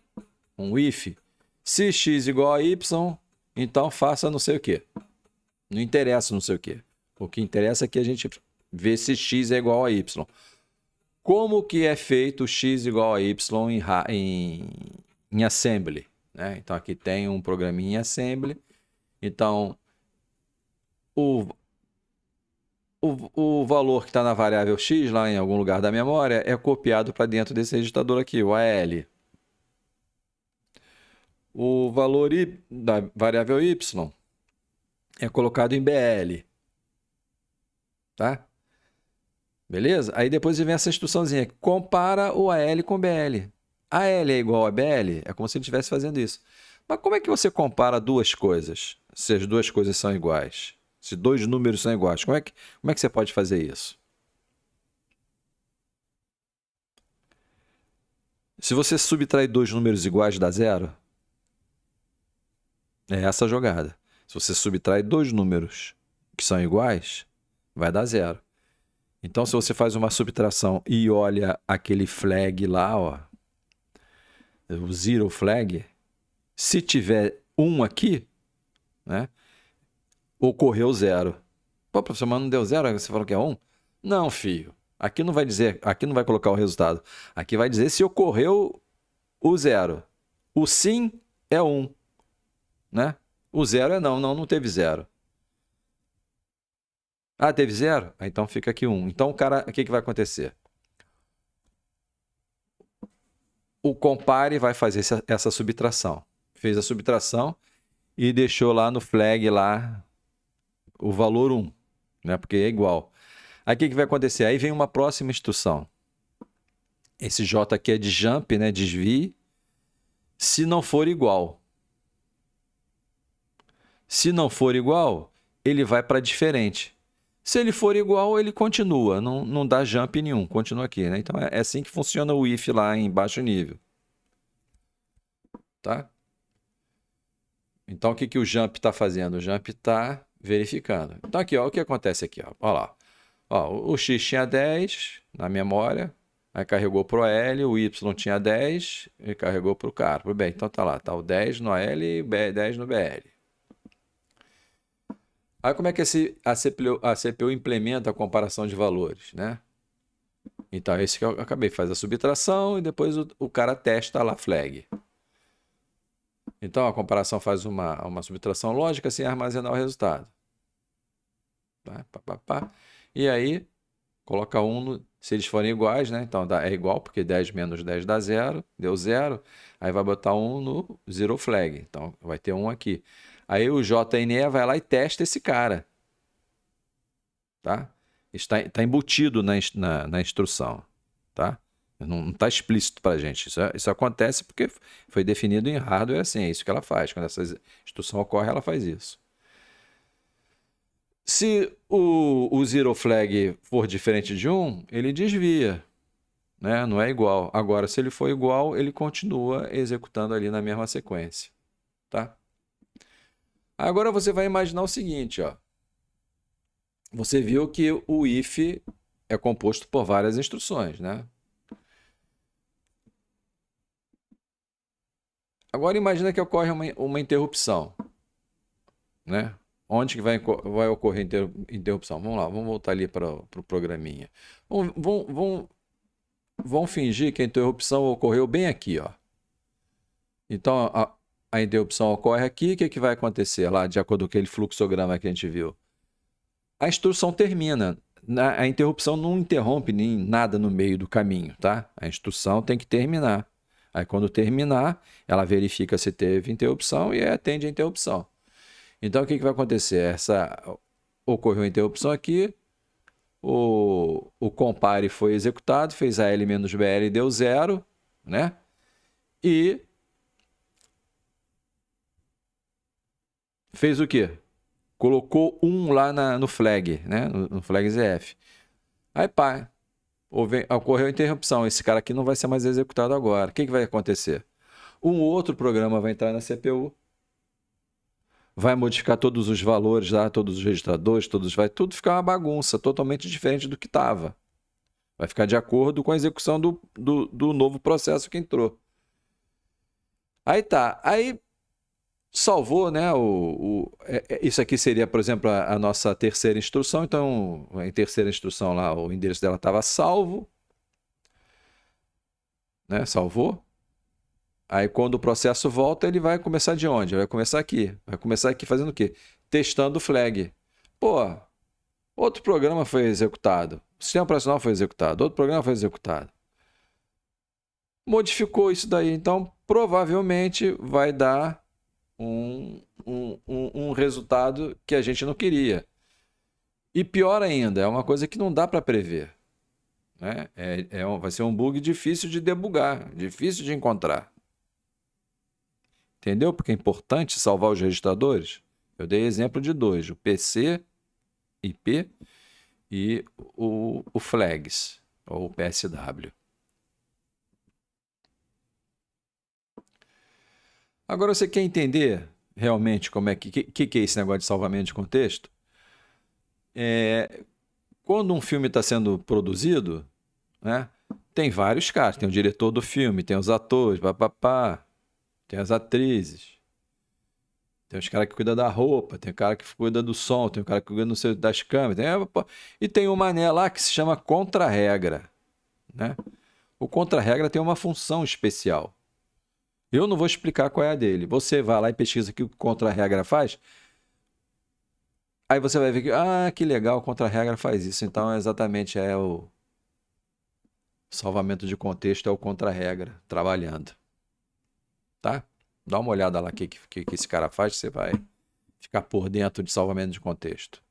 Um if. Se x igual a y, então faça não sei o quê. Não interessa não sei o quê. O que interessa é que a gente vê se x é igual a y. Como que é feito x igual a y em assembly? Né? Então, aqui tem um programinha em assembly. Então, o valor que está na variável x, lá em algum lugar da memória, é copiado para dentro desse registrador aqui, o AL. O valor da variável y é colocado em BL. Tá? Beleza? Aí depois vem essa instruçãozinha. Compara o AL com BL. AL é igual a BL? É como se ele estivesse fazendo isso. Mas como é que você compara duas coisas? Se as duas coisas são iguais? Se dois números são iguais? Como é que você pode fazer isso? Se você subtrair dois números iguais, dá zero? É essa a jogada. Se você subtrai dois números que são iguais, vai dar zero. Então, se você faz uma subtração e olha aquele flag lá, ó, o zero flag, se tiver 1 aqui, né, ocorreu zero. Pô, professor, mas não deu zero? Você falou que é 1? Não, filho. Aqui não vai dizer, aqui não vai colocar o resultado. Aqui vai dizer se ocorreu o zero. O sim é 1, né? O zero é não teve zero. Ah, teve zero? Ah, então fica aqui 1. Então, o cara, o que vai acontecer? O compare vai fazer essa subtração. Fez a subtração e deixou lá no flag lá o valor 1, né? Porque é igual. Aí o que vai acontecer? Aí vem uma próxima instrução. Esse J aqui é de jump, né? Desvie. Se não for igual. Se não for igual, ele vai para diferente. Se ele for igual, ele continua. Não dá jump nenhum. Continua aqui, né? Então, é assim que funciona o if lá em baixo nível. Tá? Então, o que o jump está fazendo? O jump está verificando. Então, aqui, ó, o que acontece aqui? Ó, olha lá. Ó, o x tinha 10 na memória, aí carregou para o L, o y tinha 10 e carregou para o cara. Bem, então tá lá, tá o 10 no L e o 10 no BL. Aí como é que a CPU implementa a comparação de valores, né? Então é isso que eu acabei, faz a subtração e depois o cara testa lá flag. Então a comparação faz uma subtração lógica sem armazenar o resultado. Tá? Pá, pá, pá. E aí coloca 1, se eles forem iguais, né? Então é igual, porque 10 menos 10 dá 0, deu 0. Aí vai botar 1 no zero flag. Então vai ter 1 aqui. Aí o JNE vai lá e testa esse cara. Tá? Está embutido na instrução. Tá? Não está explícito para a gente. Isso acontece porque foi definido em hardware assim. É isso que ela faz. Quando essa instrução ocorre, ela faz isso. Se o zero flag for diferente de 1, ele desvia, né? Não é igual. Agora, se ele for igual, ele continua executando ali na mesma sequência, tá? Agora você vai imaginar o seguinte, ó. Você viu que o if é composto por várias instruções, né? Agora imagina que ocorre uma interrupção, né? Onde que vai ocorrer interrupção? Vamos lá, vamos voltar ali para o programinha. Vamos fingir que a interrupção ocorreu bem aqui, ó. Então a interrupção ocorre aqui, o que, que vai acontecer lá, de acordo com aquele fluxograma que a gente viu? A instrução termina. A interrupção não interrompe nem nada no meio do caminho, tá? A instrução tem que terminar. Aí, quando terminar, ela verifica se teve interrupção e atende a interrupção. Então, o que, que vai acontecer? Ocorreu a interrupção aqui, o compare foi executado, fez a L-BL e deu 0, né? E fez o quê? Colocou 1 lá no flag, né? No flag ZF. Aí, pá, ocorreu a interrupção. Esse cara aqui não vai ser mais executado agora. O que, que vai acontecer? Um outro programa vai entrar na CPU, vai modificar todos os valores lá, todos os registradores, vai tudo ficar uma bagunça, totalmente diferente do que estava. Vai ficar de acordo com a execução do novo processo que entrou. Aí tá. Aí salvou, né? Isso aqui seria, por exemplo, a nossa terceira instrução. Então, em terceira instrução lá, o endereço dela estava salvo, né? Salvou. Aí, quando o processo volta, ele vai começar de onde? Vai começar aqui. Vai começar aqui fazendo o quê? Testando o flag. Pô, outro programa foi executado. O sistema operacional foi executado. Outro programa foi executado. Modificou isso daí. Então, provavelmente vai dar um resultado que a gente não queria. E pior ainda, é uma coisa que não dá para prever, né? Vai ser um bug difícil de debugar, difícil de encontrar. Entendeu? Porque é importante salvar os registradores. Eu dei exemplo de 2, o PC, IP e o flags, ou o PSW. Agora você quer entender realmente como é que é esse negócio de salvamento de contexto? Quando um filme está sendo produzido, né, tem vários caras. Tem o diretor do filme, tem os atores, papapá, tem as atrizes, tem os caras que cuidam da roupa, tem o cara que cuida do som, tem o cara que cuida das câmeras. E tem um mané lá que se chama contra-regra, né? O contra-regra tem uma função especial. Eu não vou explicar qual é a dele. Você vai lá e pesquisa o que o contra-regra faz. Aí você vai ver que legal, o contra-regra faz isso. Então, exatamente o salvamento de contexto é o contra-regra trabalhando. Tá? Dá uma olhada lá o que esse cara faz, você vai ficar por dentro de salvamento de contexto.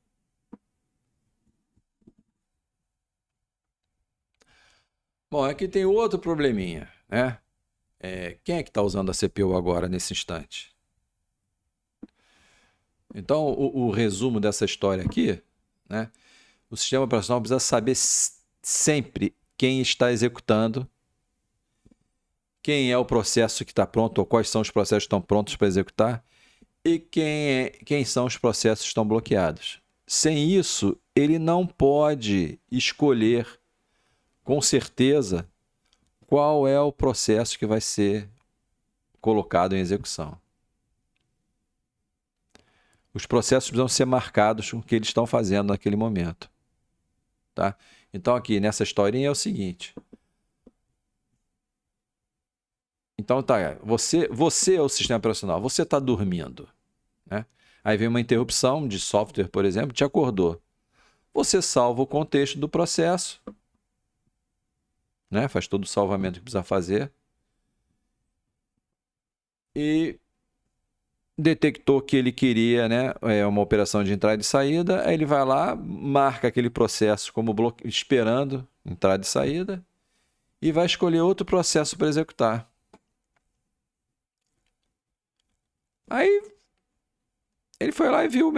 Bom, aqui tem outro probleminha, né? Quem é que está usando a CPU agora, nesse instante? Então, o resumo dessa história aqui, né? O sistema operacional precisa saber sempre quem está executando, quem é o processo que está pronto, ou quais são os processos que estão prontos para executar, e quem são os processos que estão bloqueados. Sem isso, ele não pode escolher com certeza qual é o processo que vai ser colocado em execução. Os processos precisam ser marcados com o que eles estão fazendo naquele momento. Tá? Então, aqui nessa historinha é o seguinte. Então, tá, você é o sistema operacional, você está dormindo, né? Aí vem uma interrupção de software, por exemplo, te acordou. Você salva o contexto do processo, né? Faz todo o salvamento que precisa fazer. E detectou que ele queria, né, uma operação de entrada e saída, aí ele vai lá, marca aquele processo como esperando entrada e saída e vai escolher outro processo para executar. Aí Ele foi lá e viu,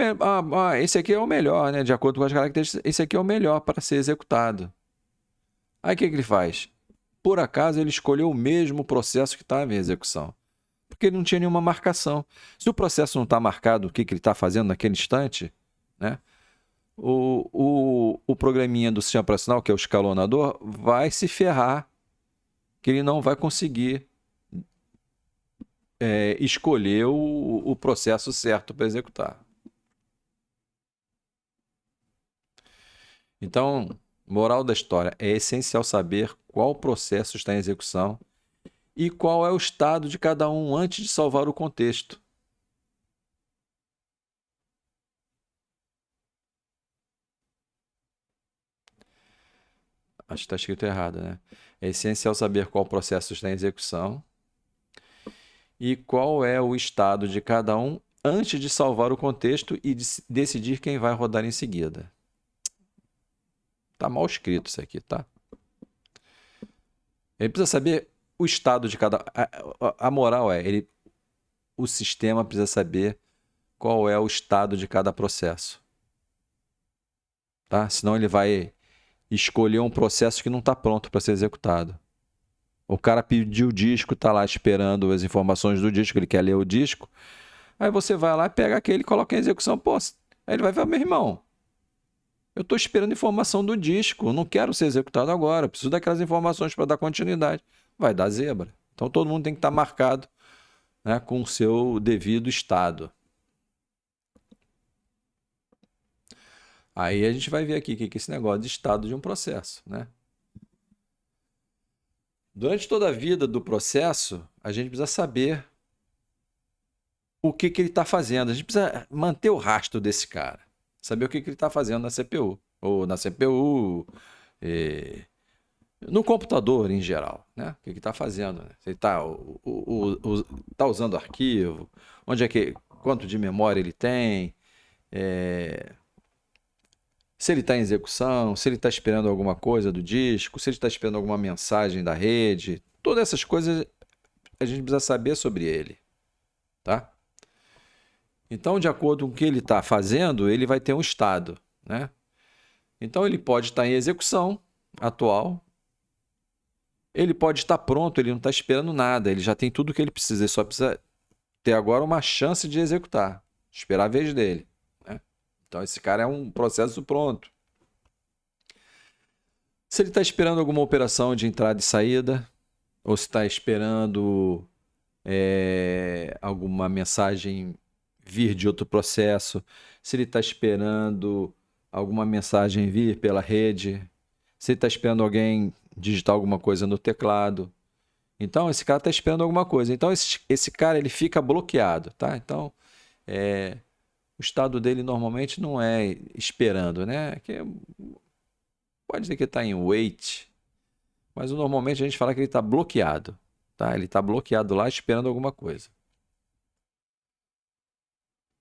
esse aqui é o melhor, né? De acordo com as características, esse aqui é o melhor para ser executado. Aí o que ele faz? Por acaso ele escolheu o mesmo processo que estava em execução, porque ele não tinha nenhuma marcação. Se o processo não está marcado, o que ele está fazendo naquele instante, né? O programinha do sistema operacional, que é o escalonador, vai se ferrar, que ele não vai conseguir escolher o processo certo para executar. Então, moral da história, é essencial saber qual processo está em execução e qual é o estado de cada um antes de salvar o contexto. Acho que está escrito errado, né? É essencial saber qual processo está em execução e qual é o estado de cada um antes de salvar o contexto e decidir quem vai rodar em seguida. Tá mal escrito isso aqui, tá? Ele precisa saber o estado de cada... A moral é, o sistema precisa saber qual é o estado de cada processo. Tá? Senão ele vai escolher um processo que não está pronto para ser executado. O cara pediu o disco, está lá esperando as informações do disco, ele quer ler o disco. Aí você vai lá, pega aquele e coloca em execução. Pô, aí ele vai falar, meu irmão, eu estou esperando informação do disco, não quero ser executado agora, preciso daquelas informações para dar continuidade. Vai dar zebra. Então todo mundo tem que estar marcado, né, com o seu devido estado. Aí a gente vai ver aqui o que é esse negócio de estado de um processo, né? Durante toda a vida do processo, a gente precisa saber o que ele está fazendo. A gente precisa manter o rastro desse cara. Saber o que ele está fazendo na CPU. Ou na CPU, no computador em geral. Né? O que ele está fazendo. Né? Se ele está usando arquivo, quanto de memória ele tem, se ele está em execução, se ele está esperando alguma coisa do disco, se ele está esperando alguma mensagem da rede. Todas essas coisas a gente precisa saber sobre ele. Tá? Então, de acordo com o que ele está fazendo, ele vai ter um estado. Né? Então, ele pode estar em execução atual, ele pode estar pronto, ele não está esperando nada, ele já tem tudo o que ele precisa, ele só precisa ter agora uma chance de executar, esperar a vez dele. Né? Então, esse cara é um processo pronto. Se ele está esperando alguma operação de entrada e saída, ou se está esperando alguma mensagem vir de outro processo, se ele está esperando alguma mensagem vir pela rede, se ele está esperando alguém digitar alguma coisa no teclado. Então, esse cara está esperando alguma coisa. Então, esse cara ele fica bloqueado. Tá? Então, o estado dele normalmente não é esperando. Né? Pode dizer que está em wait, mas normalmente a gente fala que ele está bloqueado. Tá? Ele está bloqueado lá esperando alguma coisa.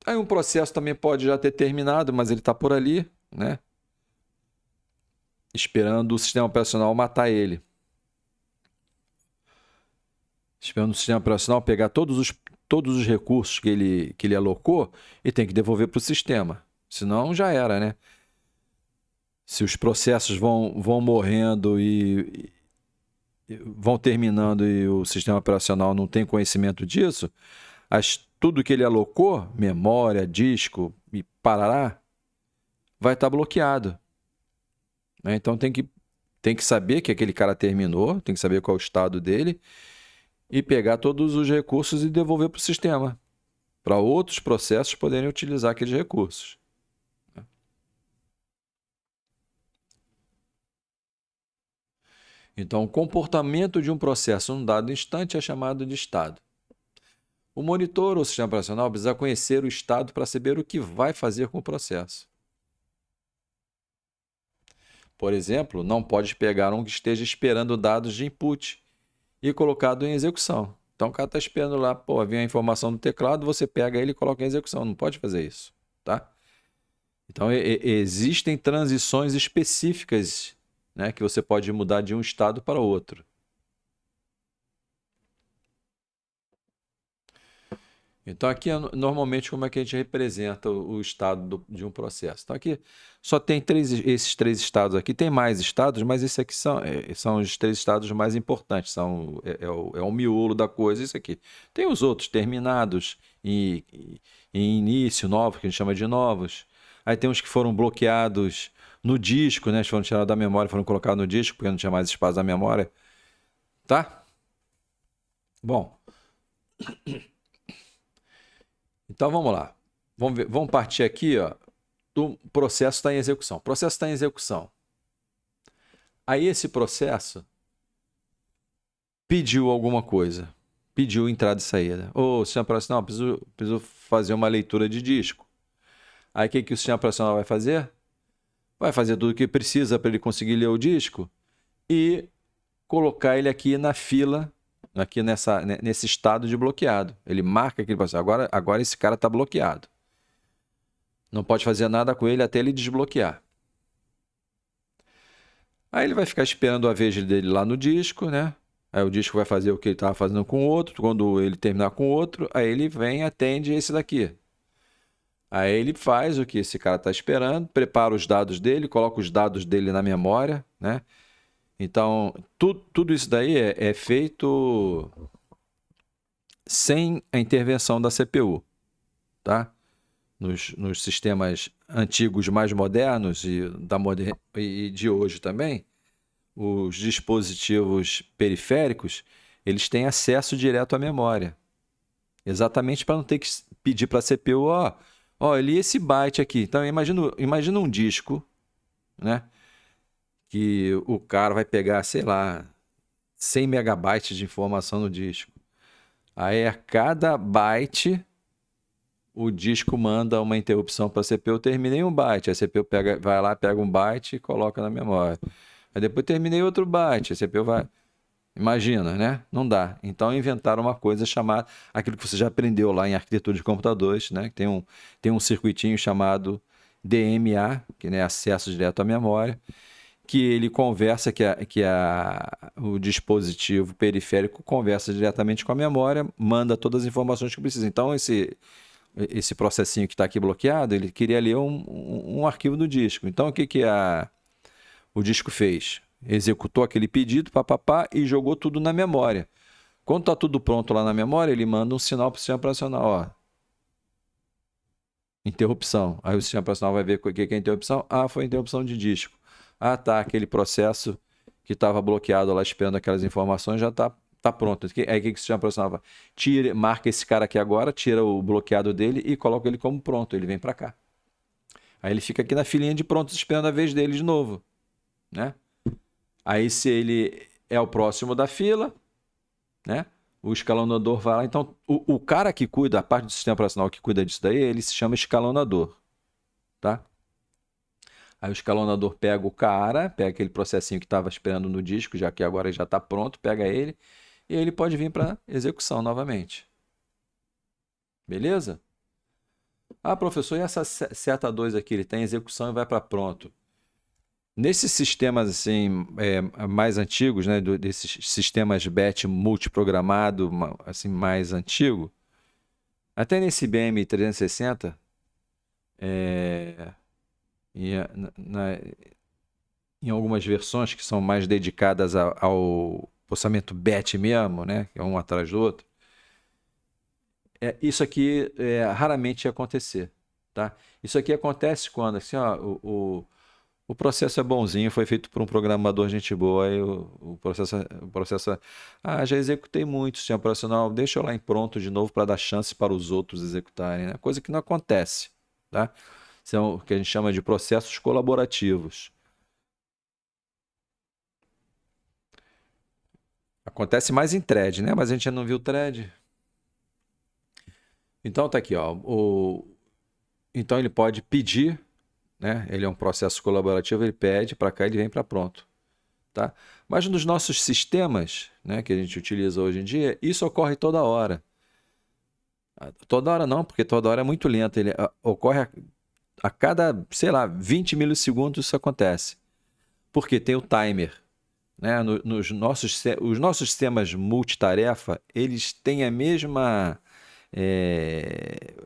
Aí um processo também pode já ter terminado, mas ele está por ali, né? Esperando o sistema operacional matar ele. Esperando o sistema operacional pegar todos os recursos que ele alocou e tem que devolver para o sistema. Senão já era, né? Se os processos vão morrendo e vão terminando e o sistema operacional não tem conhecimento disso, tudo que ele alocou, memória, disco e parará, vai estar bloqueado. Né? Então tem que saber que aquele cara terminou, tem que saber qual é o estado dele e pegar todos os recursos e devolver para o sistema, para outros processos poderem utilizar aqueles recursos. Então, o comportamento de um processo num dado instante é chamado de estado. O monitor ou sistema operacional precisa conhecer o estado para saber o que vai fazer com o processo. Por exemplo, não pode pegar um que esteja esperando dados de input e colocado em execução. Então o cara está esperando lá, vem a informação do teclado, você pega ele e coloca em execução. Não pode fazer isso, tá? Então existem transições específicas, né, que você pode mudar de um estado para outro. Então, aqui, normalmente, como é que a gente representa o estado de um processo? Então, aqui só tem esses três estados aqui. Tem mais estados, mas esses aqui são os três estados mais importantes. É o miolo da coisa, isso aqui. Tem os outros, terminados em início, novos, que a gente chama de novos. Aí tem uns que foram bloqueados no disco, né? Eles foram tirados da memória, foram colocados no disco, porque não tinha mais espaço na memória. Tá? Bom, então vamos lá. Vamos partir aqui, ó, do processo está em execução. O processo está em execução. Aí esse processo pediu alguma coisa. Pediu entrada e saída. Ou o sistema operacional, preciso fazer uma leitura de disco. Aí o que o sistema operacional vai fazer? Vai fazer tudo o que precisa para ele conseguir ler o disco e colocar ele aqui na fila, aqui nesse estado de bloqueado. Ele marca aquele processo. Agora esse cara está bloqueado. Não pode fazer nada com ele até ele desbloquear. Aí ele vai ficar esperando a vez dele lá no disco, né? Aí o disco vai fazer o que ele estava fazendo com o outro. Quando ele terminar com o outro, aí ele vem e atende esse daqui. Aí ele faz o que esse cara está esperando, prepara os dados dele, coloca os dados dele na memória, né? Então, tudo isso daí é feito sem a intervenção da CPU, tá? Nos sistemas antigos mais modernos e de hoje também, os dispositivos periféricos, eles têm acesso direto à memória. Exatamente para não ter que pedir para a CPU, eu li esse byte aqui. Então, imagina um disco, né? Que o cara vai pegar, sei lá, 100 megabytes de informação no disco. Aí, a cada byte, o disco manda uma interrupção para a CPU, terminei um byte. A CPU vai lá, pega um byte e coloca na memória. Aí depois terminei outro byte, a CPU vai... Imagina, né? Não dá. Então inventaram uma coisa chamada, aquilo que você já aprendeu lá em arquitetura de computadores, né? Tem um circuitinho chamado DMA, que é acesso direto à memória, que ele conversa, o dispositivo periférico conversa diretamente com a memória, manda todas as informações que precisa. Então esse processinho que está aqui bloqueado, ele queria ler um arquivo do disco. Então o que o disco fez? Executou aquele pedido, papapá, e jogou tudo na memória. Quando está tudo pronto lá na memória, ele manda um sinal para o sistema operacional, ó. Interrupção. Aí o sistema operacional vai ver o que é interrupção. Ah, foi interrupção de disco. Ah, tá, aquele processo que estava bloqueado lá esperando aquelas informações já está pronto. Aí o que o sistema operacional vai? Marca esse cara aqui agora, tira o bloqueado dele e coloca ele como pronto. Ele vem para cá. Aí ele fica aqui na filinha de prontos esperando a vez dele de novo, né? Aí, se ele é o próximo da fila, né? O escalonador vai lá. Então, o cara que cuida, a parte do sistema operacional que cuida disso daí, ele se chama escalonador, tá? Aí o escalonador pega o cara, pega aquele processinho que estava esperando no disco, já que agora já está pronto, pega ele e ele pode vir para execução novamente. Beleza? Ah, professor, e essa seta 2 aqui? Ele tem execução e vai para pronto. Nesses sistemas assim, mais antigos, né, desses sistemas batch multiprogramado, assim, mais antigo, até nesse IBM 360, e em algumas versões que são mais dedicadas ao processamento batch mesmo, né, que é um atrás do outro, isso aqui raramente ia acontecer, tá? Isso aqui acontece quando assim, ó, o processo é bonzinho, foi feito por um programador gente boa, aí o processo já executei muito o sistema operacional, deixa eu lá em pronto de novo para dar chance para os outros executarem, né? Coisa que não acontece, tá? São o que a gente chama de processos colaborativos. Acontece mais em thread, né? Mas a gente já não viu thread. Então tá aqui, ó. Então ele pode pedir, né? Ele é um processo colaborativo, ele pede para cá, ele vem para pronto, tá? Mas nos nossos sistemas, né, que a gente utiliza hoje em dia, isso ocorre toda hora. Toda hora não, porque toda hora é muito lento. Ele ocorre a cada, sei lá, 20 milissegundos isso acontece. Porque tem o timer, né? Os nossos sistemas multitarefa, eles têm a mesma É,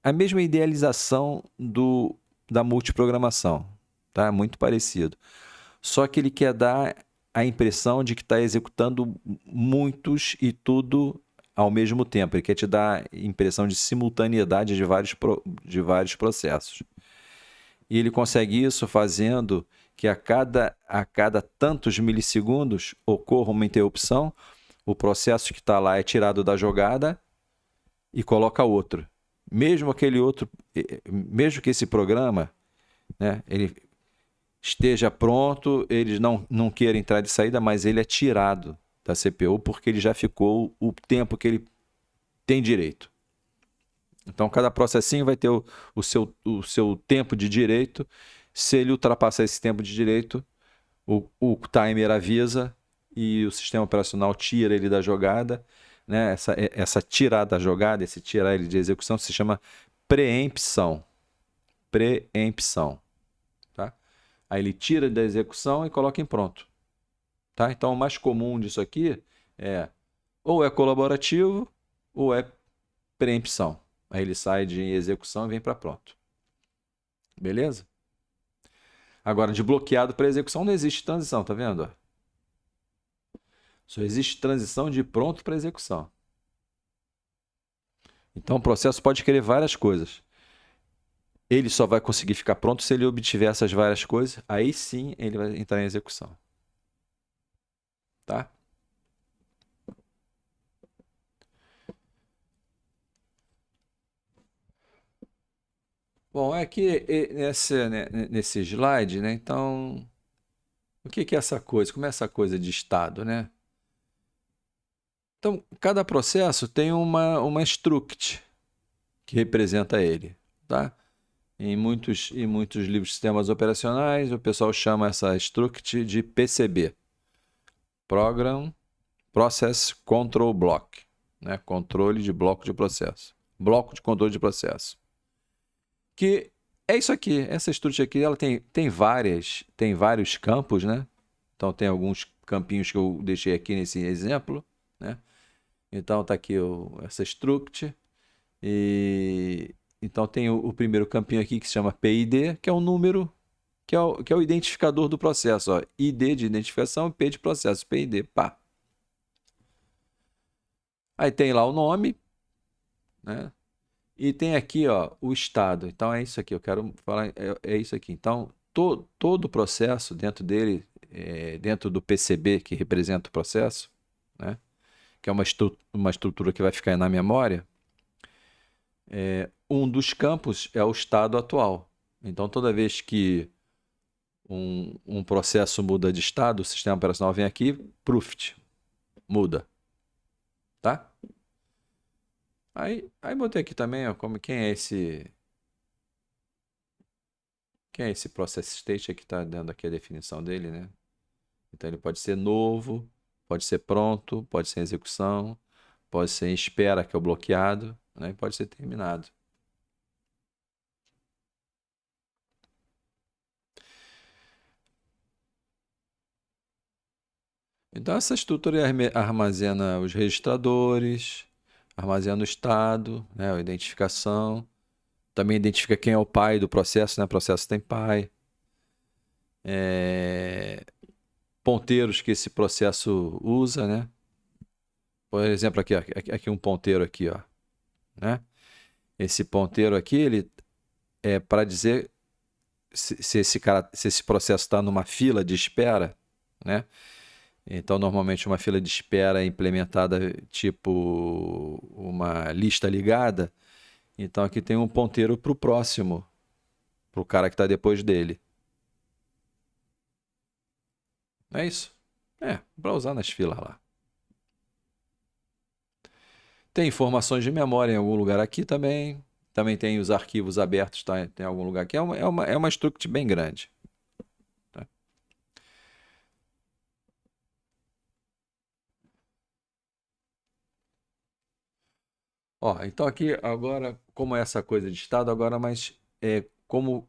a mesma idealização da multiprogramação, tá? Muito parecido. Só que ele quer dar a impressão de que está executando muitos e tudo ao mesmo tempo. Ele quer te dar a impressão de simultaneidade de vários processos. E ele consegue isso fazendo que a cada tantos milissegundos ocorra uma interrupção, o processo que está lá é tirado da jogada e coloca outro. Mesmo aquele outro, mesmo que esse programa, né, ele esteja pronto, ele não queira entrar de saída, mas ele é tirado da CPU porque ele já ficou o tempo que ele tem direito. Então, cada processinho vai ter o seu tempo de direito. Se ele ultrapassar esse tempo de direito, o timer avisa e o sistema operacional tira ele da jogada. Né? Essa tirar da jogada, esse tirar ele de execução, se chama preempção. Preempção. Tá? Aí ele tira da execução e coloca em pronto. Tá? Então, o mais comum disso aqui é ou é colaborativo ou é preempção. Aí ele sai de execução e vem para pronto. Beleza? Agora, de bloqueado para execução não existe transição, tá vendo? Só existe transição de pronto para execução. Então, o processo pode querer várias coisas. Ele só vai conseguir ficar pronto se ele obtiver essas várias coisas. Aí sim ele vai entrar em execução. Tá? Bom, é que nesse slide, né? Então, o que é essa coisa? Como é essa coisa de estado, né? Então, cada processo tem uma struct que representa ele, tá? Em muitos livros de sistemas operacionais, o pessoal chama essa struct de PCB, Program Process Control Block, né? Controle de bloco de processo, bloco de controle de processo. Que é isso aqui, essa struct aqui, ela tem vários campos, né? Então tem alguns campinhos que eu deixei aqui nesse exemplo, né? Então tá aqui essa struct. E então tem o primeiro campinho aqui que se chama PID, que é um número, que é o identificador do processo. Ó. ID de identificação e P de processo, PID, pá. Aí tem lá o nome, né? E tem aqui ó, o estado. Então é isso aqui, eu quero falar, é isso aqui. Então todo o processo dentro dele, dentro do PCB que representa o processo, né? Que é uma estrutura que vai ficar na memória. Um dos campos é o estado atual. Então, toda vez que um processo muda de estado, o sistema operacional vem aqui, proof, muda. Tá? Aí botei aqui também, ó, quem é esse process state aqui, está dando aqui a definição dele, né? Então, ele pode ser novo, pode ser pronto, pode ser em execução, pode ser em espera, que é o bloqueado, né? E pode ser terminado. Então, essa estrutura armazena os registradores, armazena o estado, né, a identificação, também identifica quem é o pai do processo, né? O processo tem pai. É, ponteiros que esse processo usa, né? Por exemplo, aqui um ponteiro aqui, ó, né? Esse ponteiro aqui, ele é para dizer se esse processo está numa fila de espera, né? Então, normalmente, uma fila de espera é implementada tipo uma lista ligada. Então, aqui tem um ponteiro para o próximo, para o cara que está depois dele. Não é isso? Para usar nas filas lá. Tem informações de memória em algum lugar aqui também. Também tem os arquivos abertos, tá? Tem algum lugar aqui. É uma struct bem grande. Tá? Ó, então aqui agora, como é essa coisa de estado, agora, mas como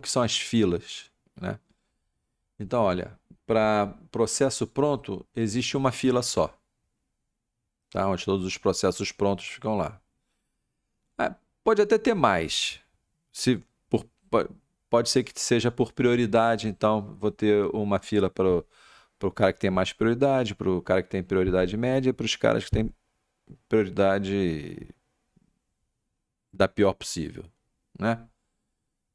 que são as filas, né? Então, olha, para processo pronto, existe uma fila só. tá? Onde todos os processos prontos ficam lá. Pode até ter mais. Se por, pode ser que seja por prioridade, então vou ter uma fila para o cara que tem mais prioridade, para o cara que tem prioridade média e para os caras que têm prioridade da pior possível, né?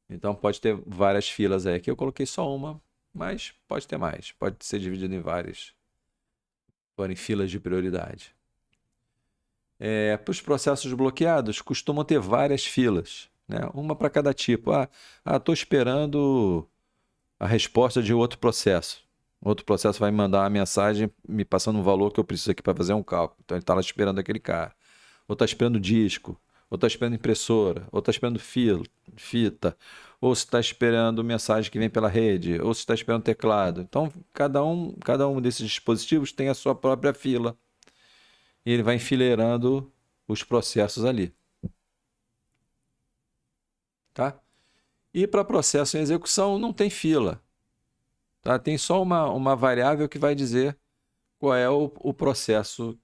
Então pode ter várias filas aí. Aqui eu coloquei só uma, mas pode ter mais. Pode ser dividido em várias, forem filas de prioridade. Para os processos bloqueados, costumam ter várias filas, né? Uma para cada tipo. Estou esperando a resposta de outro processo. Outro processo vai me mandar uma mensagem me passando um valor que eu preciso aqui para fazer um cálculo. Então ele está lá esperando aquele cara. Ou está esperando disco, ou está esperando impressora, ou está esperando fita, ou se está esperando mensagem que vem pela rede, ou se está esperando teclado. Então cada um desses dispositivos tem a sua própria fila. E ele vai enfileirando os processos ali. Tá? E para processo em execução não tem fila. Tá? Tem só uma variável que vai dizer qual é o processo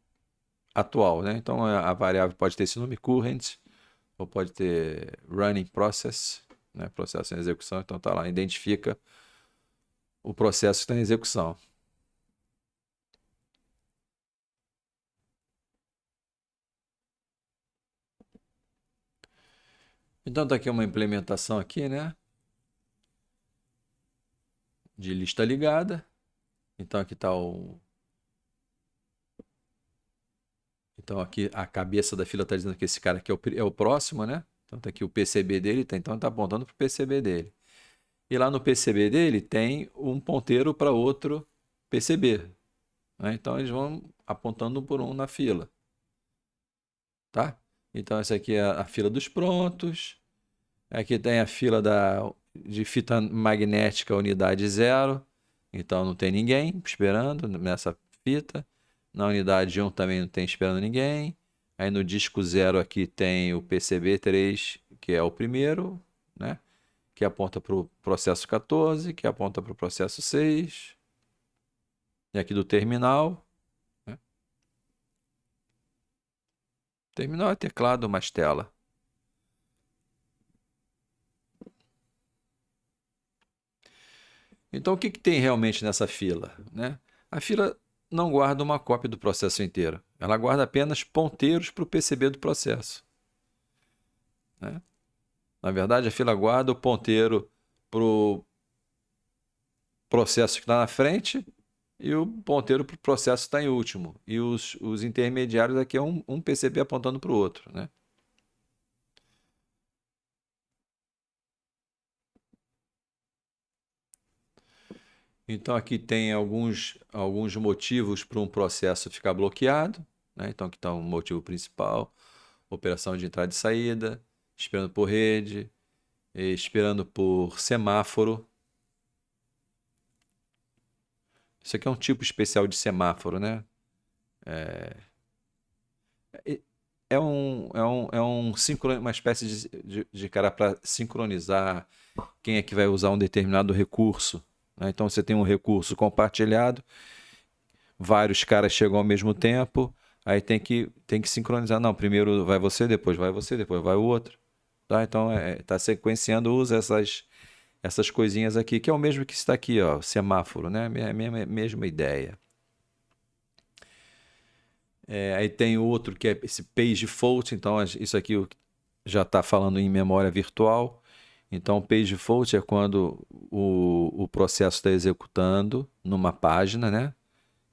atual. Né? Então a variável pode ter esse nome current, ou pode ter running process, né? Processo em execução. Então tá lá, identifica o processo que está em execução. Então tá aqui uma implementação aqui, né? De lista ligada. Então aqui está o. Então aqui a cabeça da fila está dizendo que esse cara aqui é o próximo, né? Então tá aqui o PCB dele, então está apontando para o PCB dele. E lá no PCB dele tem um ponteiro para outro PCB, né? Então eles vão apontando um por um na fila, tá? Então essa aqui é a fila dos prontos. Aqui tem a fila de fita magnética unidade 0. Então não tem ninguém esperando nessa fita. Na unidade 1 também não tem esperando ninguém. Aí no disco 0 aqui tem o PCB3, que é o primeiro, né? Que aponta para o processo 14, que aponta para o processo 6. E aqui do terminal, né? Terminal é teclado mais tela. Então o que tem realmente nessa fila, né? A fila não guarda uma cópia do processo inteiro. Ela guarda apenas ponteiros para o PCB do processo, né? Na verdade, a fila guarda o ponteiro para o processo que está na frente e o ponteiro para o processo que está em último. E os intermediários aqui é um PCB apontando para o outro, né? Então aqui tem alguns motivos para um processo ficar bloqueado, né? Então aqui está o motivo principal: operação de entrada e saída, esperando por rede, esperando por semáforo. Isso aqui é um tipo especial de semáforo, né? Uma espécie de cara para sincronizar quem é que vai usar um determinado recurso, né? Então você tem um recurso compartilhado, vários caras chegam ao mesmo tempo, aí tem que sincronizar. Não, primeiro vai você, depois vai o outro. Tá? Então tá sequenciando, usa essas coisinhas aqui, que é o mesmo que está aqui, ó, semáforo, né? Mesma ideia. Aí tem outro que é esse page fault, então isso aqui já está falando em memória virtual. Então, page fault é quando o processo está executando numa página, né?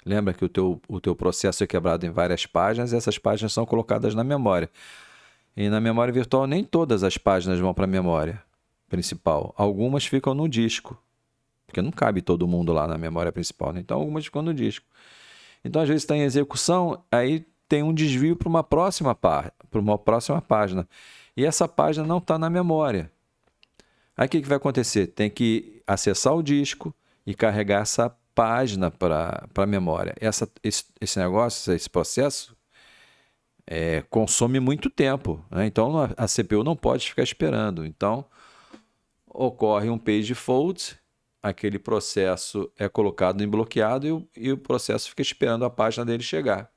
Lembra que o teu processo é quebrado em várias páginas e essas páginas são colocadas na memória. E na memória virtual nem todas as páginas vão para a memória principal. Algumas ficam no disco, porque não cabe todo mundo lá na memória principal, né? Então algumas ficam no disco. Então às vezes está em execução, aí tem um desvio para uma próxima página. E essa página não está na memória. Aí o que vai acontecer? Tem que acessar o disco e carregar essa página para a memória. Esse negócio, esse processo, consome muito tempo, né? Então a CPU não pode ficar esperando. Então ocorre um page fault, aquele processo é colocado em bloqueado e o processo fica esperando a página dele chegar.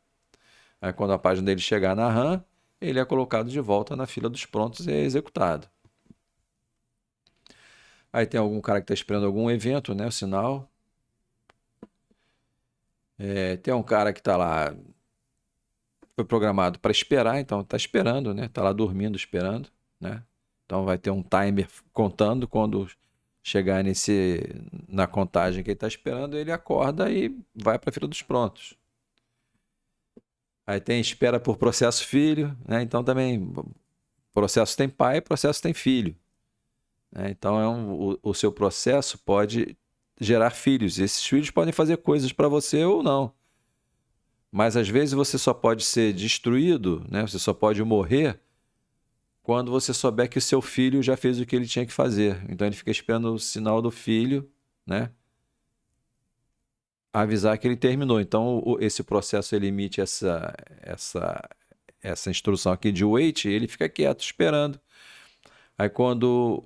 Aí quando a página dele chegar na RAM, ele é colocado de volta na fila dos prontos e é executado. Aí tem algum cara que está esperando algum evento, né? O sinal. Tem um cara que está lá, foi programado para esperar, então está esperando, né? Está lá dormindo, esperando, né? Então vai ter um timer contando quando chegar na contagem que ele está esperando, ele acorda e vai para a fila dos prontos. Aí tem espera por processo filho, né? Então também processo tem pai, processo tem filho, né? Então o seu processo pode gerar filhos. E esses filhos podem fazer coisas para você ou não. Mas às vezes você só pode ser destruído, né? Você só pode morrer quando você souber que o seu filho já fez o que ele tinha que fazer. Então ele fica esperando o sinal do filho, né? Avisar que ele terminou. Então esse processo ele emite essa instrução aqui de wait, ele fica quieto esperando. Aí quando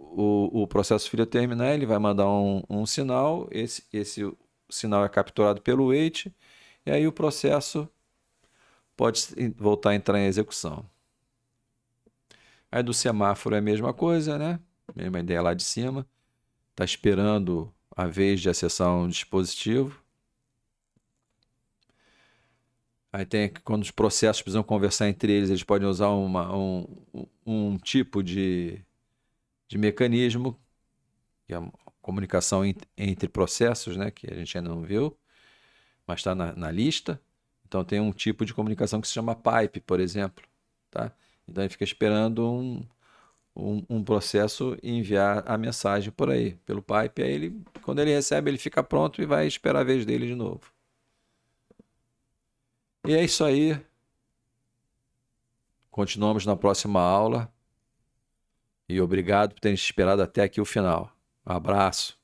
o processo filho terminar, ele vai mandar um sinal, esse sinal é capturado pelo wait, e aí o processo pode voltar a entrar em execução. Aí do semáforo é a mesma coisa, né? Mesma ideia lá de cima. Está esperando a vez de acessar um dispositivo. Aí tem quando os processos precisam conversar entre eles, eles podem usar um tipo de mecanismo, que é a comunicação entre processos, né? Que a gente ainda não viu, mas está na lista. Então tem um tipo de comunicação que se chama pipe, por exemplo, tá? Então ele fica esperando um processo enviar a mensagem por aí, pelo pipe. Aí quando ele recebe, ele fica pronto e vai esperar a vez dele de novo. E é isso aí. Continuamos na próxima aula. E obrigado por terem esperado até aqui o final. Um abraço.